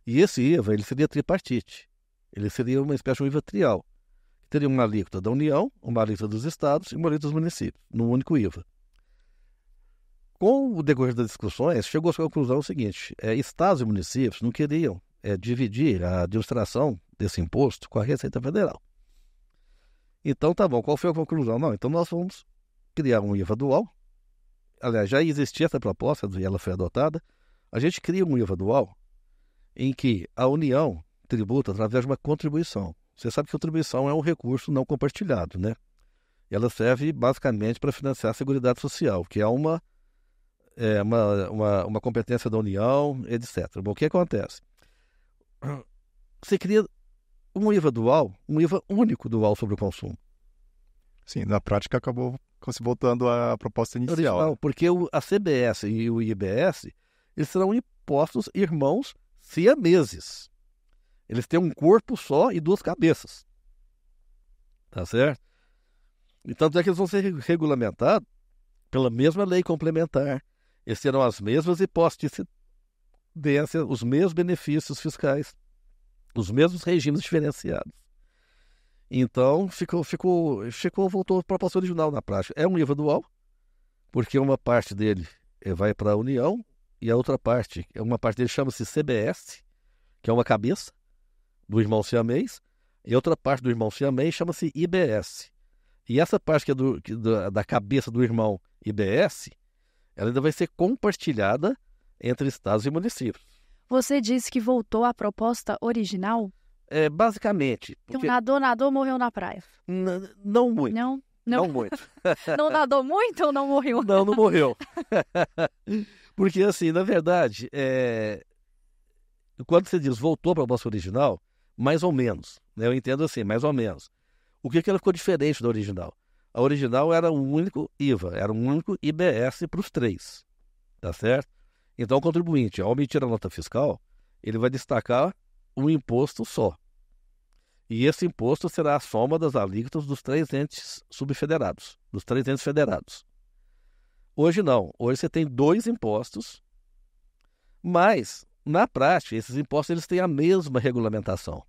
E esse IVA ele seria tripartite. Ele seria uma espécie de um IVA trial. Teria uma alíquota da União, uma alíquota dos estados e uma alíquota dos municípios, num único IVA. Com o decorrer das discussões, chegou-se à conclusão seguinte: estados e municípios não queriam dividir a administração desse imposto com a Receita Federal. Então, tá bom, qual foi a conclusão? Não, então nós vamos criar um IVA dual. Aliás, já existia essa proposta e ela foi adotada. A gente cria um IVA dual em que a União tributa através de uma contribuição. Você sabe que a contribuição é um recurso não compartilhado, né? Ela serve basicamente para financiar a Seguridade Social, que é uma competência da União, etc. Bom, o que acontece? Você cria um IVA dual, um IVA único dual sobre o consumo. Sim, na prática acabou se voltando à proposta inicial. Original, porque a CBS e o IBS, eles serão impostos irmãos siameses. Eles têm um corpo só e 2 cabeças. Tá certo? E tanto é que eles vão ser regulamentados pela mesma lei complementar. Eles terão as mesmas impostos de incidência, os mesmos benefícios fiscais, os mesmos regimes diferenciados. Então, voltou para a proposta original na prática. É um IVA dual, porque uma parte dele vai para a União e a outra parte, uma parte dele chama-se CBS, que é uma cabeça do irmão siamês, e outra parte do irmão siamês chama-se IBS. E essa parte que é da cabeça do irmão IBS, ela ainda vai ser compartilhada entre estados e municípios. Você disse que voltou à proposta original? Basicamente. Porque... Então nadou, morreu na praia. Não muito. Não muito. Não nadou muito ou não morreu? Não morreu. Porque, assim, na verdade, quando você diz voltou para a proposta original, mais ou menos, né? Eu entendo assim, mais ou menos. O que ela ficou diferente da original? A original era um único IVA, era um único IBS para os 3, tá certo? Então o contribuinte, ao emitir a nota fiscal, ele vai destacar um imposto só. E esse imposto será a soma das alíquotas dos 3 entes subfederados, dos 3 entes federados. Hoje não, hoje você tem 2 impostos, mas na prática, esses impostos eles têm a mesma regulamentação.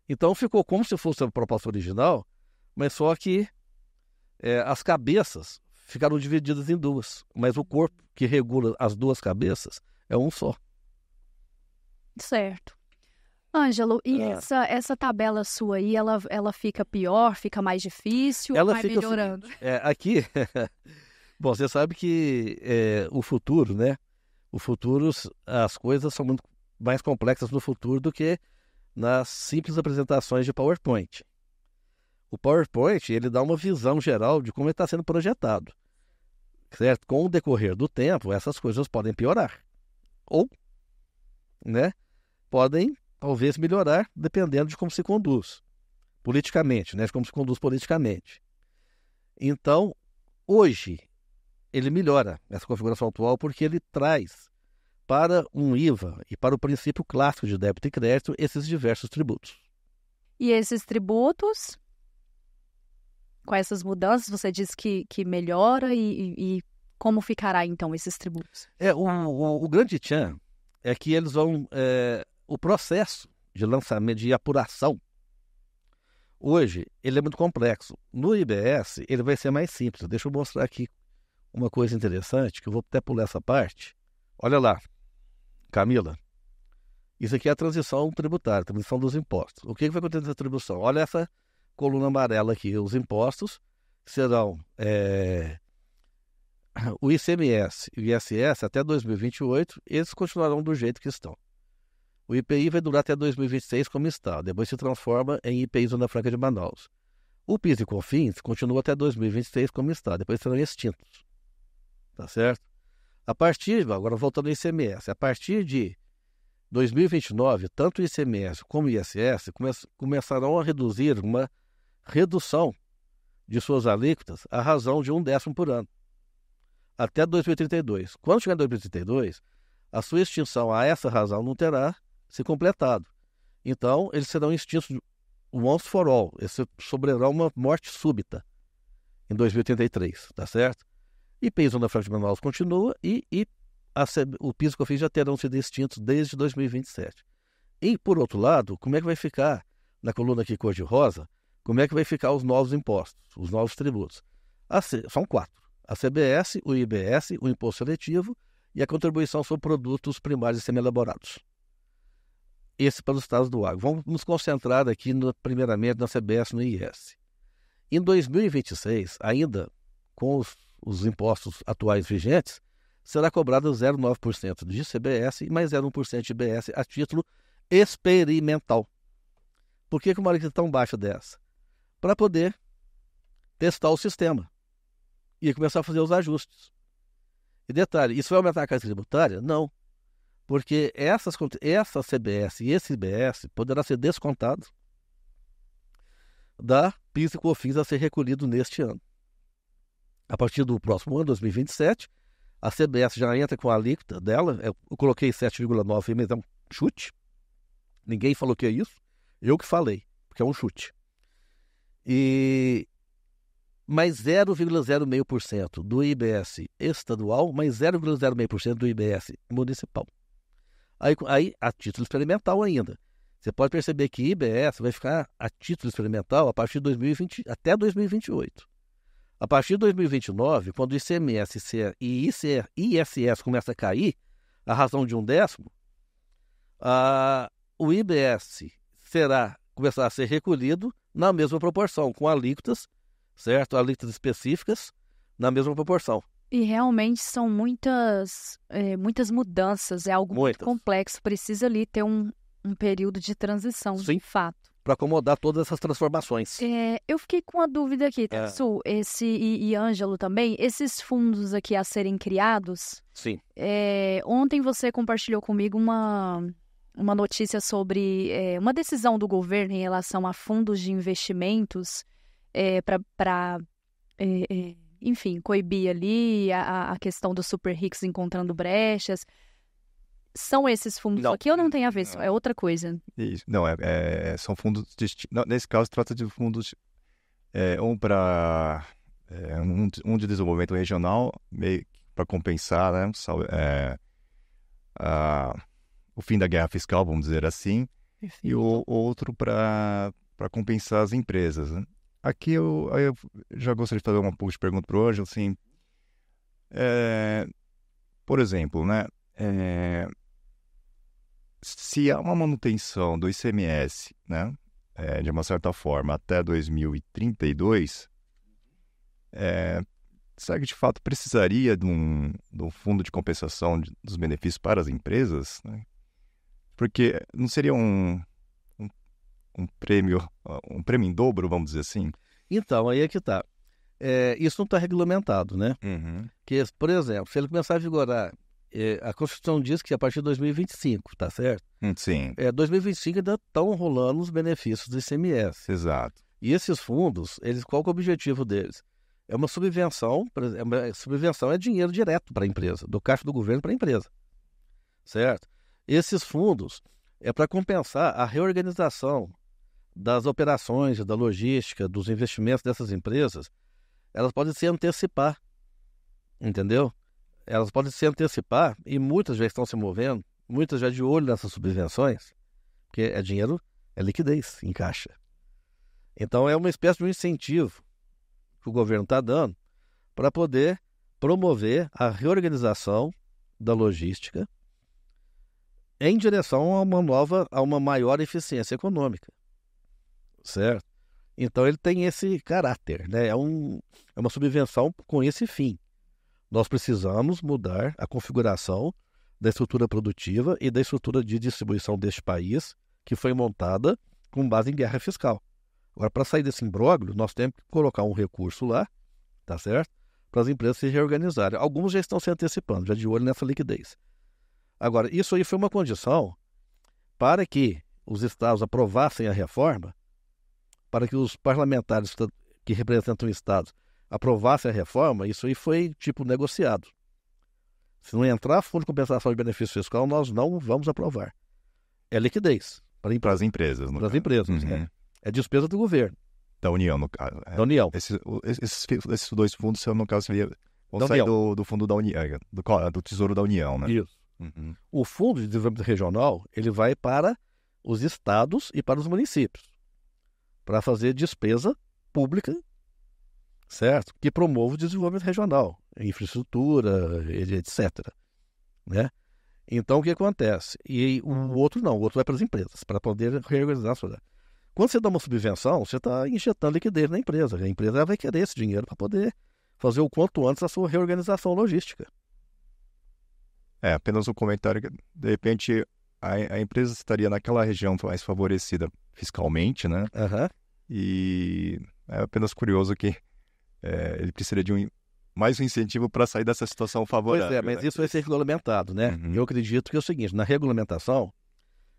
Então ficou como se fosse a proposta original, mas só que as cabeças ficaram divididas em duas, mas o corpo que regula as duas cabeças é um só. Certo. Ângelo, e essa tabela sua aí, ela fica pior, fica mais difícil ou vai melhorando? Aqui, bom, você sabe que o futuro, né? O futuro, as coisas são muito mais complexas no futuro do que nas simples apresentações de PowerPoint. O PowerPoint, ele dá uma visão geral de como ele está sendo projetado, certo? Com o decorrer do tempo, essas coisas podem piorar. Ou, né? Podem talvez melhorar, dependendo de como se conduz politicamente, né? De como se conduz politicamente. Então, hoje, ele melhora essa configuração atual porque ele traz para um IVA e para o princípio clássico de débito e crédito esses diversos tributos. E esses tributos, com essas mudanças, você disse que melhora e como ficará então esses tributos? O grande tchan é que eles vão... o processo de lançamento, de apuração, hoje, ele é muito complexo. No IBS, ele vai ser mais simples. Deixa eu mostrar aqui uma coisa interessante, que eu vou até pular essa parte. Olha lá, Camila. Isso aqui é a transição tributária, a transição dos impostos. O que vai acontecer nessa tribuição? Olha essa coluna amarela aqui. Os impostos serão o ICMS e o ISS até 2028, eles continuarão do jeito que estão. O IPI vai durar até 2026 como está, depois se transforma em IPI Zona Franca de Manaus. O PIS e COFINS continua até 2026 como está, depois serão extintos. Tá certo? Agora voltando ao ICMS, a partir de 2029, tanto o ICMS como o ISS começarão a reduzir uma redução de suas alíquotas à razão de 1/10 por ano, até 2032. Quando chegar em 2032, a sua extinção a essa razão não terá se completado. Então, eles serão extintos once for all. Eles sofrerão uma morte súbita em 2033, tá certo? IPI Zona Franca de Manaus continua e o PIS e COFINS já terão sido extintos desde 2027. E, por outro lado, como é que vai ficar, na coluna aqui cor-de-rosa, como é que vai ficar os novos impostos, os novos tributos? São 4. A CBS, o IBS, o Imposto Seletivo e a contribuição sobre produtos primários e semi-elaborados. Esse para os estados do agro. Vamos nos concentrar aqui, primeiramente, na CBS e no IS. Em 2026, ainda com os impostos atuais vigentes, será cobrado 0,9% de CBS e mais 0,1% de IBS a título experimental. Por que uma alíquota tão baixa dessa? Para poder testar o sistema e começar a fazer os ajustes. E detalhe, isso vai aumentar a carga tributária? Não. Porque essa CBS e esse IBS poderá ser descontado da PIS e COFINS a ser recolhido neste ano. A partir do próximo ano, 2027, a CBS já entra com a alíquota dela. Eu coloquei 7,9, mas é um chute. Ninguém falou que é isso. Eu que falei, porque é um chute. E mais 0,06% do IBS estadual, mais 0,06% do IBS municipal. Aí, a título experimental ainda. Você pode perceber que IBS vai ficar a título experimental a partir de 2020 até 2028. A partir de 2029, quando o ICMS e ISS começa a cair, a razão de 1/10, o IBS começará a ser recolhido na mesma proporção, com alíquotas, certo? Alíquotas específicas na mesma proporção. E realmente são muitas mudanças, é algo muito complexo, precisa ali ter um período de transição, sim, de fato. Para acomodar todas essas transformações. Eu fiquei com uma dúvida aqui, Tetsu, e Ângelo também, esses fundos aqui a serem criados, sim. Ontem você compartilhou comigo uma notícia sobre uma decisão do governo em relação a fundos de investimentos para enfim, coibir ali a questão dos super ricos encontrando brechas. São esses fundos aqui ou não tem a ver? É outra coisa? Isso. Não, são fundos distintos. Nesse caso, trata de fundos para um de desenvolvimento regional, meio para compensar, né, o fim da guerra fiscal, vamos dizer assim, e o outro para compensar as empresas, né? Aqui eu já gostaria de fazer um pouco de pergunta para o Ângelo, assim, por exemplo, né, se há uma manutenção do ICMS, né, de uma certa forma, até 2032, será que de fato precisaria de um fundo de compensação dos benefícios para as empresas, né? Porque não seria um prêmio em dobro, vamos dizer assim? Então, aí é que está. Isso não está regulamentado, né? Uhum. Que, por exemplo, se ele começar a vigorar, a Constituição diz que a partir de 2025, tá certo? Sim. 2025 ainda estão rolando os benefícios do ICMS. Exato. E esses fundos, qual que é o objetivo deles? É uma subvenção, subvenção é dinheiro direto para a empresa, do caixa do governo para a empresa, certo? Esses fundos é para compensar a reorganização das operações, da logística, dos investimentos dessas empresas. Elas podem se antecipar, entendeu? Elas podem se antecipar e muitas já estão se movendo, muitas já de olho nessas subvenções, porque é dinheiro, é liquidez em caixa. Então é uma espécie de um incentivo que o governo está dando para poder promover a reorganização da logística em direção a uma maior eficiência econômica, certo? Então ele tem esse caráter, né? É uma subvenção com esse fim. Nós precisamos mudar a configuração da estrutura produtiva e da estrutura de distribuição deste país, que foi montada com base em guerra fiscal. Agora, para sair desse imbróglio, nós temos que colocar um recurso lá, tá certo? Para as empresas se reorganizarem. Alguns já estão se antecipando, já de olho nessa liquidez. Agora, isso aí foi uma condição para que os estados aprovassem a reforma, para que os parlamentares que representam estados aprovassem a reforma. Isso aí foi, negociado. Se não entrar fundo de compensação de benefício fiscal, nós não vamos aprovar. É liquidez. Para as empresas, Para as empresas, uhum. É despesa do governo. Da União, no caso. Da União. Esses dois fundos, no caso, vão sair do fundo da União, do Tesouro da União, né? Isso. Uhum. O Fundo de Desenvolvimento Regional, ele vai para os estados e para os municípios, para fazer despesa pública, certo? Que promove o desenvolvimento regional, infraestrutura, etc. Né? Então, o que acontece? E o outro não, o outro vai para as empresas, para poder reorganizar a sua. Quando você dá uma subvenção, você está injetando liquidez na empresa. A empresa vai querer esse dinheiro para poder fazer o quanto antes a sua reorganização logística. Apenas um comentário que, de repente, a empresa estaria naquela região mais favorecida fiscalmente, né? Uhum. E é apenas curioso que ele precisaria de mais um incentivo para sair dessa situação favorável. Pois mas isso vai ser regulamentado, né? Uhum. Eu acredito que é o seguinte, na regulamentação,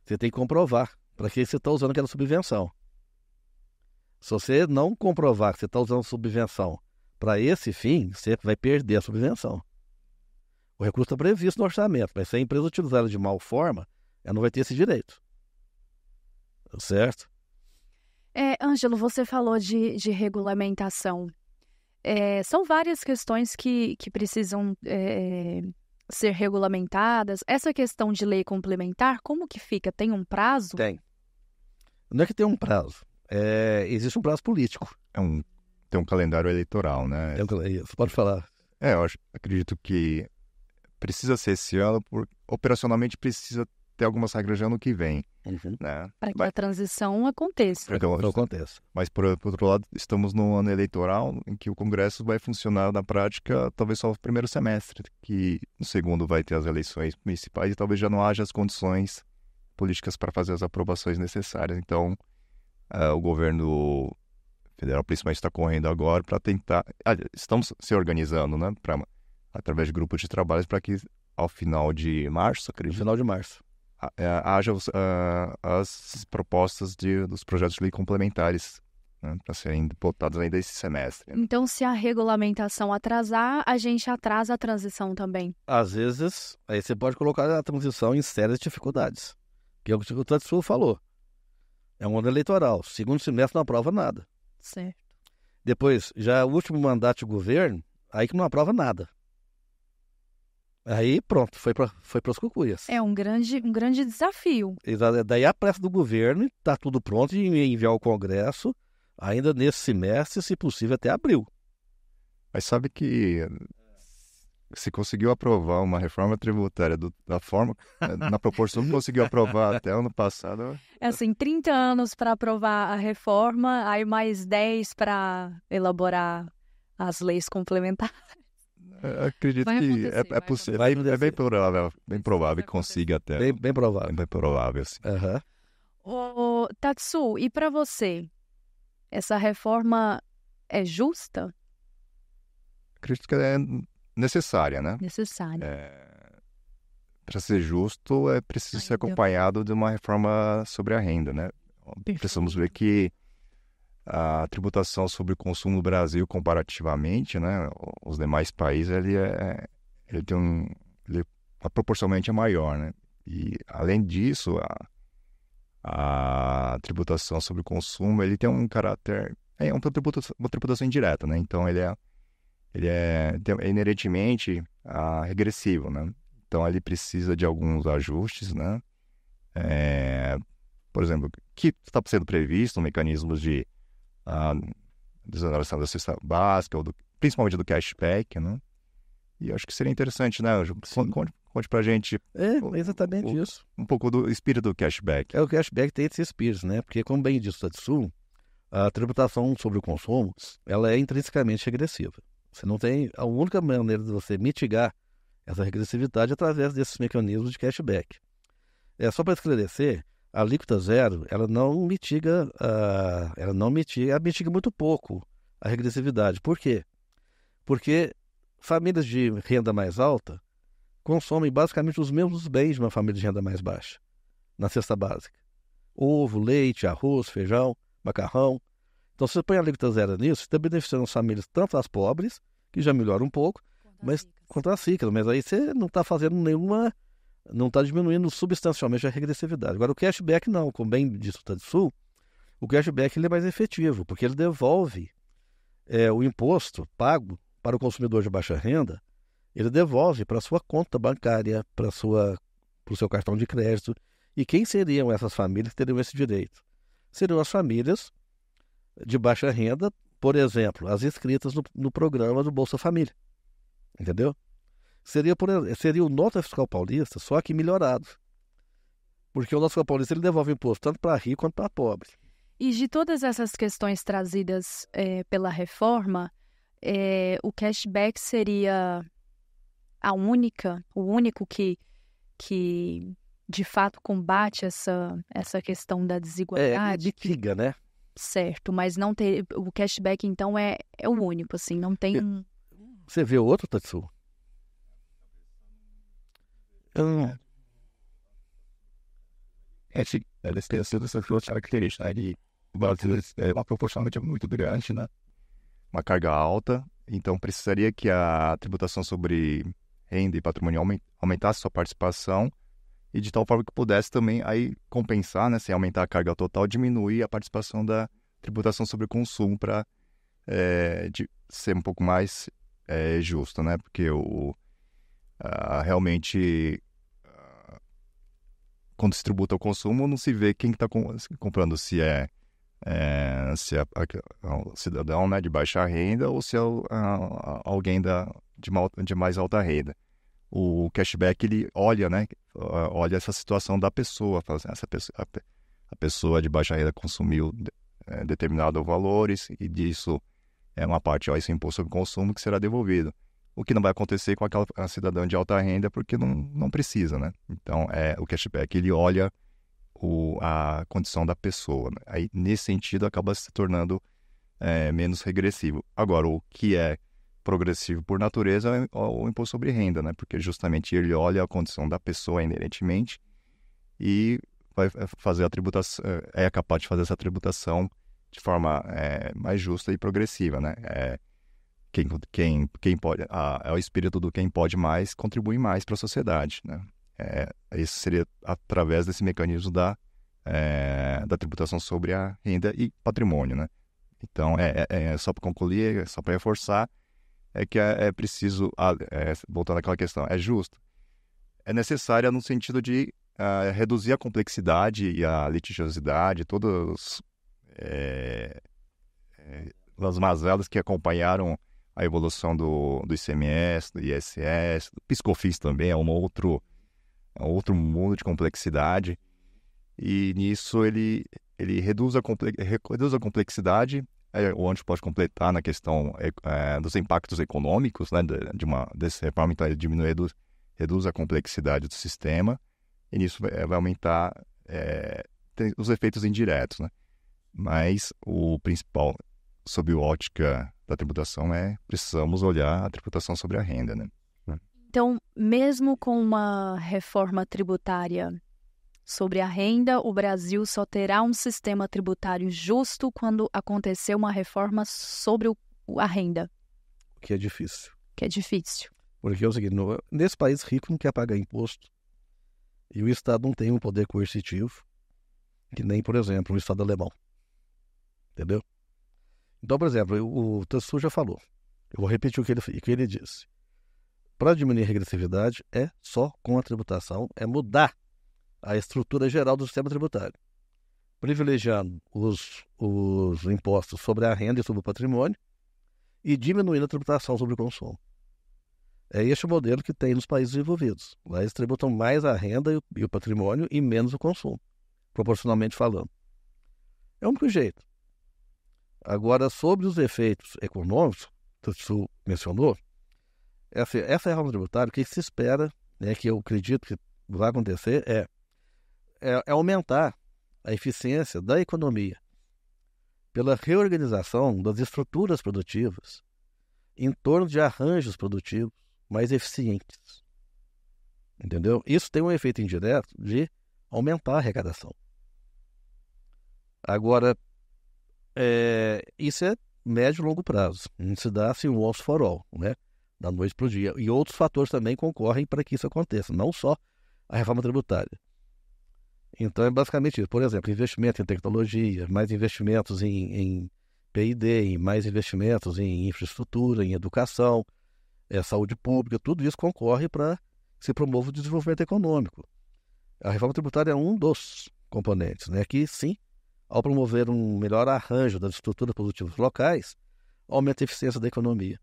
você tem que comprovar para que você está usando aquela subvenção. Se você não comprovar que você está usando subvenção para esse fim, você vai perder a subvenção. O recurso está previsto no orçamento, mas se a empresa utilizar ela de mal forma, ela não vai ter esse direito. Certo? Ângelo, você falou de regulamentação. São várias questões que precisam ser regulamentadas. Essa questão de lei complementar, como que fica? Tem um prazo? Tem. Não é que tem um prazo. Existe um prazo político. Tem um calendário eleitoral, né? Você pode falar. Eu acredito que precisa ser esse ano, operacionalmente precisa ter algumas regras já no que vem. Uhum. Né? Para que a transição aconteça. Aconteça. Mas, por outro lado, estamos num ano eleitoral em que o Congresso vai funcionar na prática talvez só no primeiro semestre, que no segundo vai ter as eleições municipais e talvez já não haja as condições políticas para fazer as aprovações necessárias. Então, o governo federal principalmente está correndo agora para tentar... estamos se organizando, né? Através de grupos de trabalho para que ao final de março, acredito. No final de março. Haja as propostas dos projetos de lei complementares, né, para serem votados ainda esse semestre. Então, se a regulamentação atrasar, a gente atrasa a transição também. Às vezes, aí você pode colocar a transição em sérias dificuldades, que é o que o Tatsu falou. É um ano eleitoral. Segundo semestre não aprova nada. Certo. Depois, já o último mandato de governo, aí que não aprova nada. Aí pronto, foi para as cucuias. É um grande desafio. Daí a pressa do governo está tudo pronto em enviar ao Congresso, ainda nesse semestre, se possível até abril. Mas sabe que se conseguiu aprovar uma reforma tributária da forma, na proporção que conseguiu aprovar até ano passado... É assim, 30 anos para aprovar a reforma, aí mais 10 para elaborar as leis complementares. Acredito Vai que acontecer, é possível. vai É acontecer. bem provável que consiga até. Bem provável. Bem provável, assim. Aham. Ô, Tatsu, e para você, essa reforma é justa? Acredito que é necessária, né? Necessária. Para ser justo, é preciso ser Ainda. acompanhado de uma reforma sobre a renda, né? Perfeito. Precisamos ver que a tributação sobre o consumo no Brasil, comparativamente, né, os demais países, ele tem proporcionalmente é maior, né? E, além disso, a tributação sobre o consumo, ele tem um caráter... É uma tributação indireta, né? Então, ele é inerentemente regressivo, né? Então, ele precisa de alguns ajustes, né? Por exemplo, que está sendo previsto um mecanismo de desoneração da cesta básica, principalmente do cashback, né? E eu acho que seria interessante, né? Conte pra gente É exatamente isso. um pouco do espírito do cashback. O cashback tem esse espírito, né? Porque, como bem disse o Tatsu, a tributação sobre o consumo, ela é intrinsecamente regressiva. Você não tem... A única maneira de você mitigar essa regressividade é através desses mecanismos de cashback. Só para esclarecer, a alíquota zero, ela mitiga muito pouco a regressividade. Por quê? Porque famílias de renda mais alta consomem basicamente os mesmos bens de uma família de renda mais baixa, na cesta básica. Ovo, leite, arroz, feijão, macarrão. Então, se você põe a alíquota zero nisso, você está beneficiando as famílias, tanto as pobres, que já melhora um pouco, quanto as ricas. Mas aí você não está fazendo não está diminuindo substancialmente a regressividade. Agora, o cashback não, como bem disse o Tatsu, o cashback ele é mais efetivo, porque ele devolve o imposto pago para o consumidor de baixa renda, ele devolve para a sua conta bancária, para o seu cartão de crédito. E quem seriam essas famílias que teriam esse direito? Seriam as famílias de baixa renda, por exemplo, as inscritas no programa do Bolsa Família. Entendeu? Seria o Nota Fiscal Paulista, só que melhorado. Porque o Nota Fiscal Paulista ele devolve imposto tanto para rico quanto para pobre. E de todas essas questões trazidas pela reforma, o cashback seria o único que de fato combate essa questão da desigualdade? Mitiga, né? Certo, mas não ter o cashback então é o único, assim, não tem um... Você vê outro, Tatsu? Eles têm essa característica de uma proporção muito grande, né? Uma carga alta, então precisaria que a tributação sobre renda e patrimônio aumentasse sua participação e de tal forma que pudesse também aí compensar, né? Sem aumentar a carga total, diminuir a participação da tributação sobre o consumo para ser um pouco mais justo, né? Porque realmente quando se tributa o consumo não se vê quem está comprando, se é o cidadão, né, de baixa renda ou se é alguém de mais alta renda. O cashback ele olha, né, olha essa situação da pessoa, fala assim, a pessoa de baixa renda consumiu determinados valores e disso uma parte esse imposto sobre consumo que será devolvido. O que não vai acontecer com aquela cidadã de alta renda porque não precisa, né? Então, o cashback, ele olha a condição da pessoa, né? Aí, nesse sentido, acaba se tornando menos regressivo. Agora, o que é progressivo por natureza é o imposto sobre renda, né? Porque justamente ele olha a condição da pessoa inerentemente e vai fazer a tributação, é capaz de fazer essa tributação de forma mais justa e progressiva, né? Quem pode, é o espírito do quem pode mais, contribui mais para a sociedade, né? Isso seria através desse mecanismo da tributação sobre a renda e patrimônio, né? Então, só para concluir, só para reforçar, é que é preciso, voltando àquela questão, é justo? É necessária no sentido de reduzir a complexidade e a litigiosidade, todas as mazelas que acompanharam a evolução do ICMS, do ISS, do PiscoFins também, é um outro mundo de complexidade. E nisso ele reduz a complexidade, onde pode completar na questão dos impactos econômicos, né, dessa reforma. Então ele reduz a complexidade do sistema, e nisso vai aumentar os efeitos indiretos, né? Mas o principal, sob a ótica da tributação, precisamos olhar a tributação sobre a renda, né? Então, mesmo com uma reforma tributária sobre a renda, o Brasil só terá um sistema tributário justo quando acontecer uma reforma sobre a renda. Que é difícil. Que é difícil. Porque é o seguinte, nesse país rico não quer pagar imposto e o Estado não tem um poder coercitivo, que nem, por exemplo, o Estado alemão. Entendeu? Então, por exemplo, o Tassu já falou. Eu vou repetir o que ele disse. Para diminuir a regressividade é só com a tributação, é mudar a estrutura geral do sistema tributário, privilegiando os impostos sobre a renda e sobre o patrimônio e diminuindo a tributação sobre o consumo. É este o modelo que tem nos países desenvolvidos. Lá eles tributam mais a renda e o patrimônio e menos o consumo, proporcionalmente falando. É o único jeito. Agora, sobre os efeitos econômicos, que o Tassu mencionou, essa reforma tributária, o que se espera, que eu acredito que vai acontecer, é aumentar a eficiência da economia pela reorganização das estruturas produtivas em torno de arranjos produtivos mais eficientes. Entendeu? Isso tem um efeito indireto de aumentar a arrecadação. Agora, isso é médio e longo prazo. Não se dá assim um once for all, né? Da noite para o dia. E outros fatores também concorrem para que isso aconteça, não só a reforma tributária. Então é basicamente isso. Por exemplo, investimento em tecnologia, mais investimentos em P&D, mais investimentos em infraestrutura, em educação, saúde pública, tudo isso concorre para que se promova o desenvolvimento econômico. A reforma tributária é um dos componentes, né? Que sim, ao promover um melhor arranjo das estruturas produtivas locais, aumenta a eficiência da economia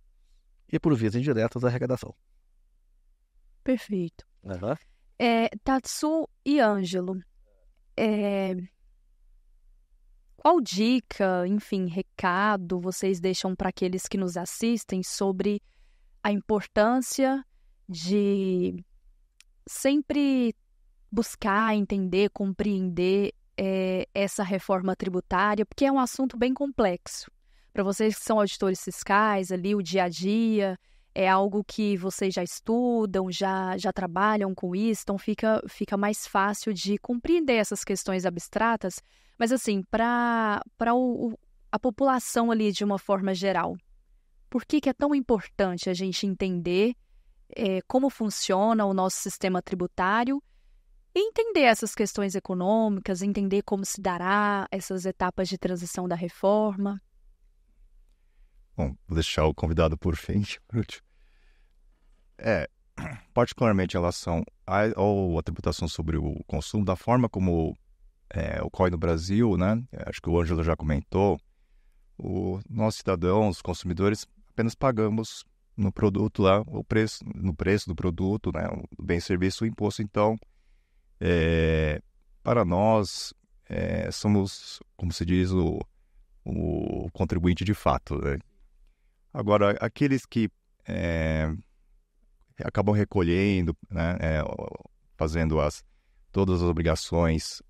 e, por vias indiretas, a arrecadação. Perfeito. Uhum. Tassu e Ângelo, qual dica, enfim, recado vocês deixam para aqueles que nos assistem sobre a importância de sempre buscar, entender, compreender essa reforma tributária, porque é um assunto bem complexo. Para vocês que são auditores fiscais, ali o dia a dia, é algo que vocês já estudam, já trabalham com isso, então fica mais fácil de compreender essas questões abstratas, mas assim, para a população ali de uma forma geral, por que é tão importante a gente entender como funciona o nosso sistema tributário e entender essas questões econômicas, entender como se dará essas etapas de transição da reforma? Bom, vou deixar o convidado por fim. Particularmente em relação à tributação sobre o consumo, da forma como ocorre no Brasil, né? Acho que o Ângelo já comentou, nós cidadãos, os consumidores, apenas pagamos no produto lá, no preço do produto, né? O bem e serviço, o imposto. Então, para nós, somos, como se diz, o contribuinte de fato, né? Agora, aqueles que acabam recolhendo, né, fazendo todas as obrigações,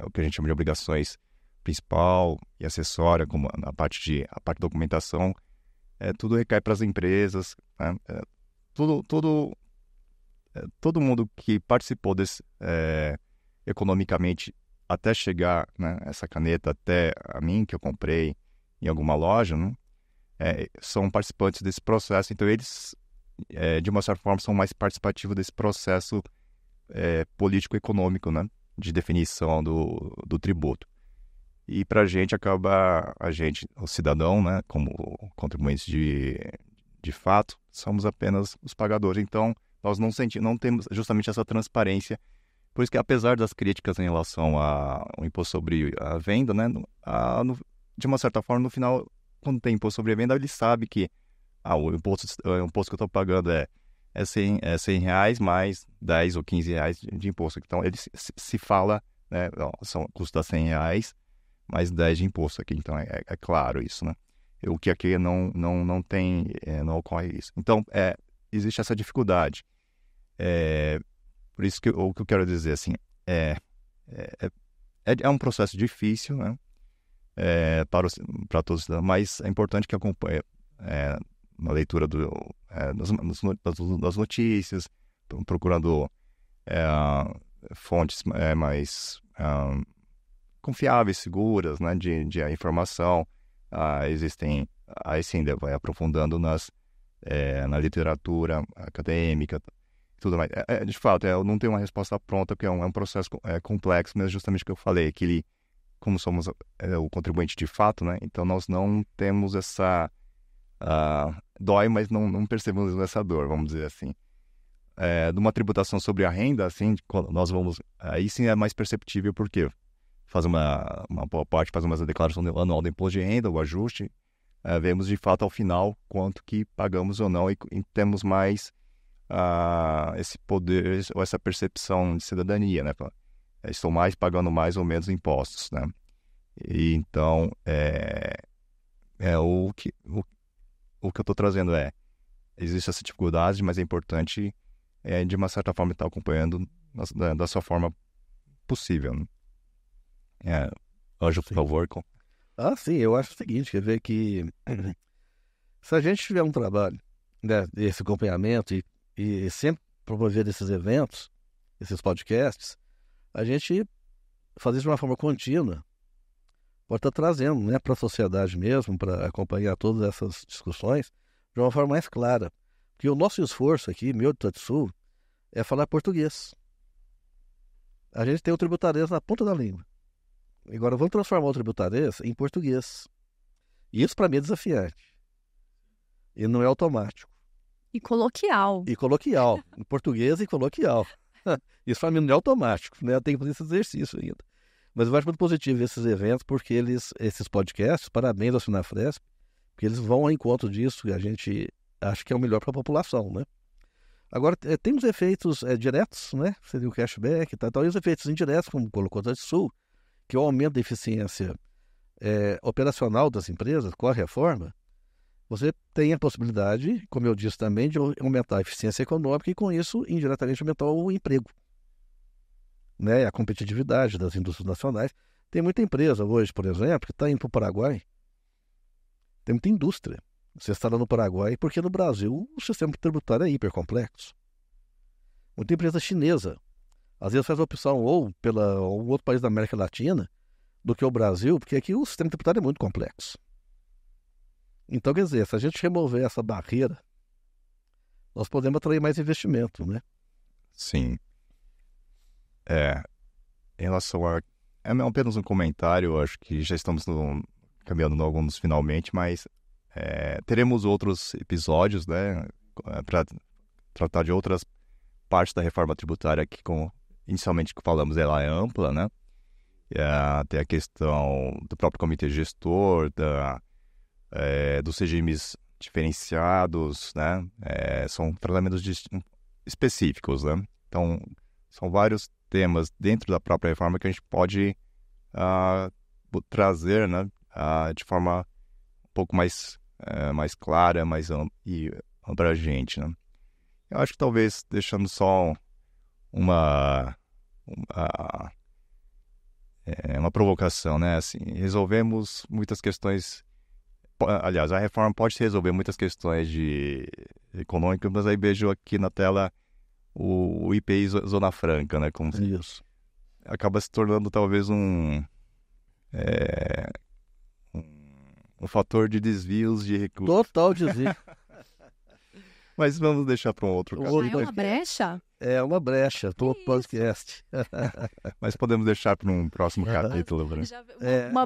o que a gente chama de obrigações principal e acessória, como a parte da documentação, tudo recai para as empresas, né? Todo mundo que participou economicamente até chegar, né, essa caneta até a mim, que eu comprei em alguma loja, né, são participantes desse processo, então eles, de uma certa forma, são mais participativos desse processo político-econômico, né, de definição do tributo. E para a gente, o cidadão, né, como contribuinte de de fato, somos apenas os pagadores. Então, nós não temos justamente essa transparência. Por isso que, apesar das críticas em relação ao imposto sobre a venda, né, de uma certa forma, no final, quando tem imposto sobre a venda, ele sabe que o imposto que eu estou pagando é R$100 mais 10 ou 15 reais de imposto. Então, ele se fala, né, custa R$100 mais 10 de imposto aqui. Então, é claro isso, né? O que aqui não tem, não ocorre isso. Então, existe essa dificuldade. Por isso que o que eu quero dizer, assim, é um processo difícil, né? Para todos, mas é importante que acompanhe na leitura das notícias, procurando fontes mais confiáveis, seguras, né, de informação. Existem, aí sim, vai aprofundando na literatura acadêmica, tudo mais. De fato, eu não tenho uma resposta pronta, porque é um processo complexo, mas justamente o que eu falei, que como somos o contribuinte de fato, né, então nós não temos essa... dói, mas não percebemos essa dor, vamos dizer assim. De uma tributação sobre a renda, assim, nós vamos... Aí sim é mais perceptível, porque faz uma boa parte, faz uma declaração anual do imposto de renda, o ajuste, vemos de fato ao final quanto que pagamos ou não, e temos mais esse poder, ou essa percepção de cidadania, né? Estou pagando mais ou menos impostos, né? E então, o que eu estou trazendo existe essa dificuldade, mas é importante, de uma certa forma, estar acompanhando da sua forma possível, né? Anjo, por favor. Sim, eu acho o seguinte, quer ver que se a gente tiver um trabalho, né, desse acompanhamento e sempre promover esses eventos, esses podcasts, a gente fazer isso de uma forma contínua, pode estar trazendo, né, para a sociedade mesmo, para acompanhar todas essas discussões de uma forma mais clara. Porque o nosso esforço aqui, meu de Tatsul, é falar português. A gente tem o tributarês na ponta da língua. Agora vamos transformar o tributarês em português. E isso para mim é desafiante. E não é automático. E coloquial. E coloquial. Em português e coloquial. Isso para mim não é automático, né? Eu tenho que fazer esse exercício ainda. Mas eu acho muito positivo esses eventos, porque esses podcasts, parabéns ao Sinafresp, porque eles vão ao encontro disso e a gente acha que é o melhor para a população, né? Agora, tem os efeitos diretos, né? Seria o cashback, tá? Então, e os efeitos indiretos, como colocou o Tatsul, que é o aumento da eficiência operacional das empresas com a reforma. Você tem a possibilidade, como eu disse também, de aumentar a eficiência econômica e, com isso, indiretamente aumentar o emprego, né? A competitividade das indústrias nacionais. Tem muita empresa hoje, por exemplo, que está indo para o Paraguai. Tem muita indústria. Você está lá no Paraguai, porque no Brasil o sistema tributário é hipercomplexo. Muita empresa chinesa, às vezes faz a opção ou pela um outro país da América Latina do que o Brasil, porque aqui o sistema tributário é muito complexo. Então, quer dizer, se a gente remover essa barreira, nós podemos atrair mais investimento, né? Sim. Em relação a... É apenas um comentário, acho que já estamos caminhando em alguns finalmente, mas teremos outros episódios, né, para tratar de outras partes da reforma tributária que, inicialmente, que falamos, ela é ampla, né? Tem a questão do próprio comitê gestor, dos regimes diferenciados, né? São tratamentos específicos, né? Então, são vários temas dentro da própria reforma que a gente pode trazer, né, de forma um pouco mais clara, mais abrangente, né? Eu acho que talvez deixando só uma provocação, né? Assim, resolvemos muitas questões. Aliás, a reforma pode resolver muitas questões econômicas, mas aí vejo aqui na tela o IPI Zona Franca, né? Como Isso. Acaba se tornando talvez um fator de desvios de recursos. Total desvio. Mas vamos deixar para um outro caso. É uma brecha? É uma brecha, todo podcast. Mas podemos deixar para um próximo capítulo. Uma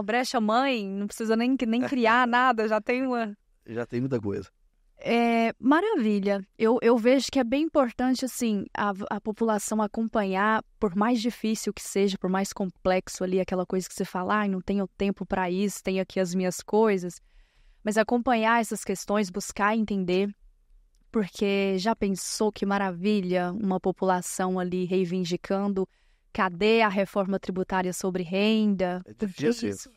brecha mãe, não precisa nem criar nada, já tem uma... Já tem muita coisa. Maravilha. Eu vejo que é bem importante, assim, a população acompanhar, por mais difícil que seja, por mais complexo ali, aquela coisa que você fala, não tenho tempo para isso, tenho aqui as minhas coisas, mas acompanhar essas questões, buscar entender, porque já pensou que maravilha uma população ali reivindicando, cadê a reforma tributária sobre renda? É difícil isso.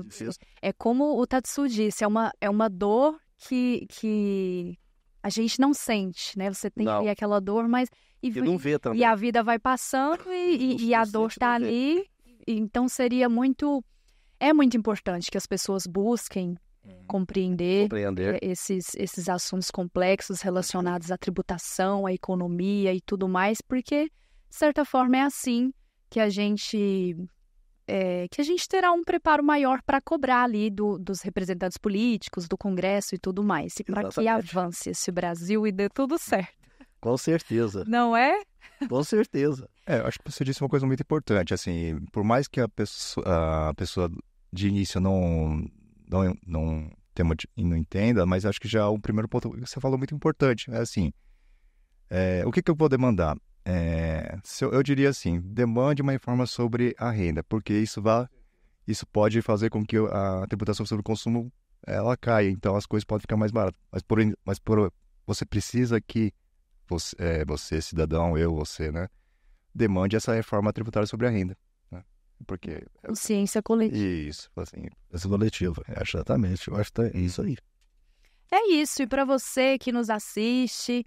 isso. É como o Tatsu disse, é uma dor que a gente não sente, né? Você tem ali aquela dor, mas... E não vê também. E a vida vai passando e a dor está ali. Então seria muito... É muito importante que as pessoas busquem compreender esses assuntos complexos relacionados à tributação, à economia e tudo mais, porque, de certa forma, é assim que a gente terá um preparo maior para cobrar ali dos representantes políticos, do Congresso e tudo mais, e para que avance esse Brasil e dê tudo certo. Com certeza. Não é? Com certeza. Acho que você disse uma coisa muito importante, assim, por mais que a pessoa de início não entenda, mas acho que já o primeiro ponto que você falou muito importante, é assim, o que eu vou demandar? Eu diria assim, demande uma reforma sobre a renda, porque isso pode fazer com que a tributação sobre o consumo ela caia, então as coisas podem ficar mais baratas. Você precisa que você, cidadão, você, né, demande essa reforma tributária sobre a renda, né? Porque consciência coletiva. Isso, assim, essa coletiva, exatamente. Eu acho que é isso aí. É isso, e para você que nos assiste,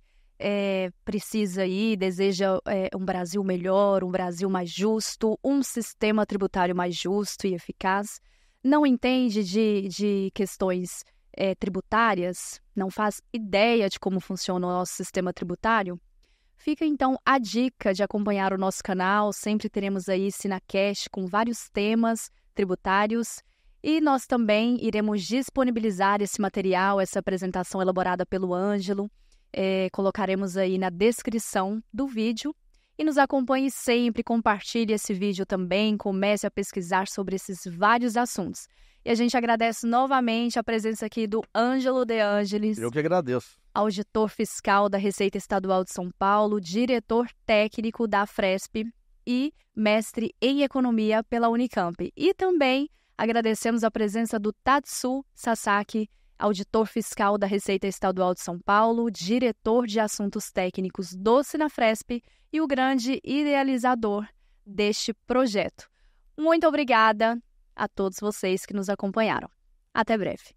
precisa aí, deseja um Brasil melhor, um Brasil mais justo, um sistema tributário mais justo e eficaz, não entende de questões tributárias, não faz ideia de como funciona o nosso sistema tributário, fica então a dica de acompanhar o nosso canal. Sempre teremos aí Sinacast com vários temas tributários e nós também iremos disponibilizar esse material, essa apresentação elaborada pelo Ângelo. Colocaremos aí na descrição do vídeo e nos acompanhe sempre, compartilhe esse vídeo também, comece a pesquisar sobre esses vários assuntos. E a gente agradece novamente a presença aqui do Ângelo De Angelis. Eu que agradeço. Auditor fiscal da Receita Estadual de São Paulo, diretor técnico da Fresp e mestre em economia pela Unicamp. E também agradecemos a presença do Tatsu Sasaki, auditor fiscal da Receita Estadual de São Paulo, diretor de assuntos técnicos do Sinafresp e o grande idealizador deste projeto. Muito obrigada a todos vocês que nos acompanharam. Até breve.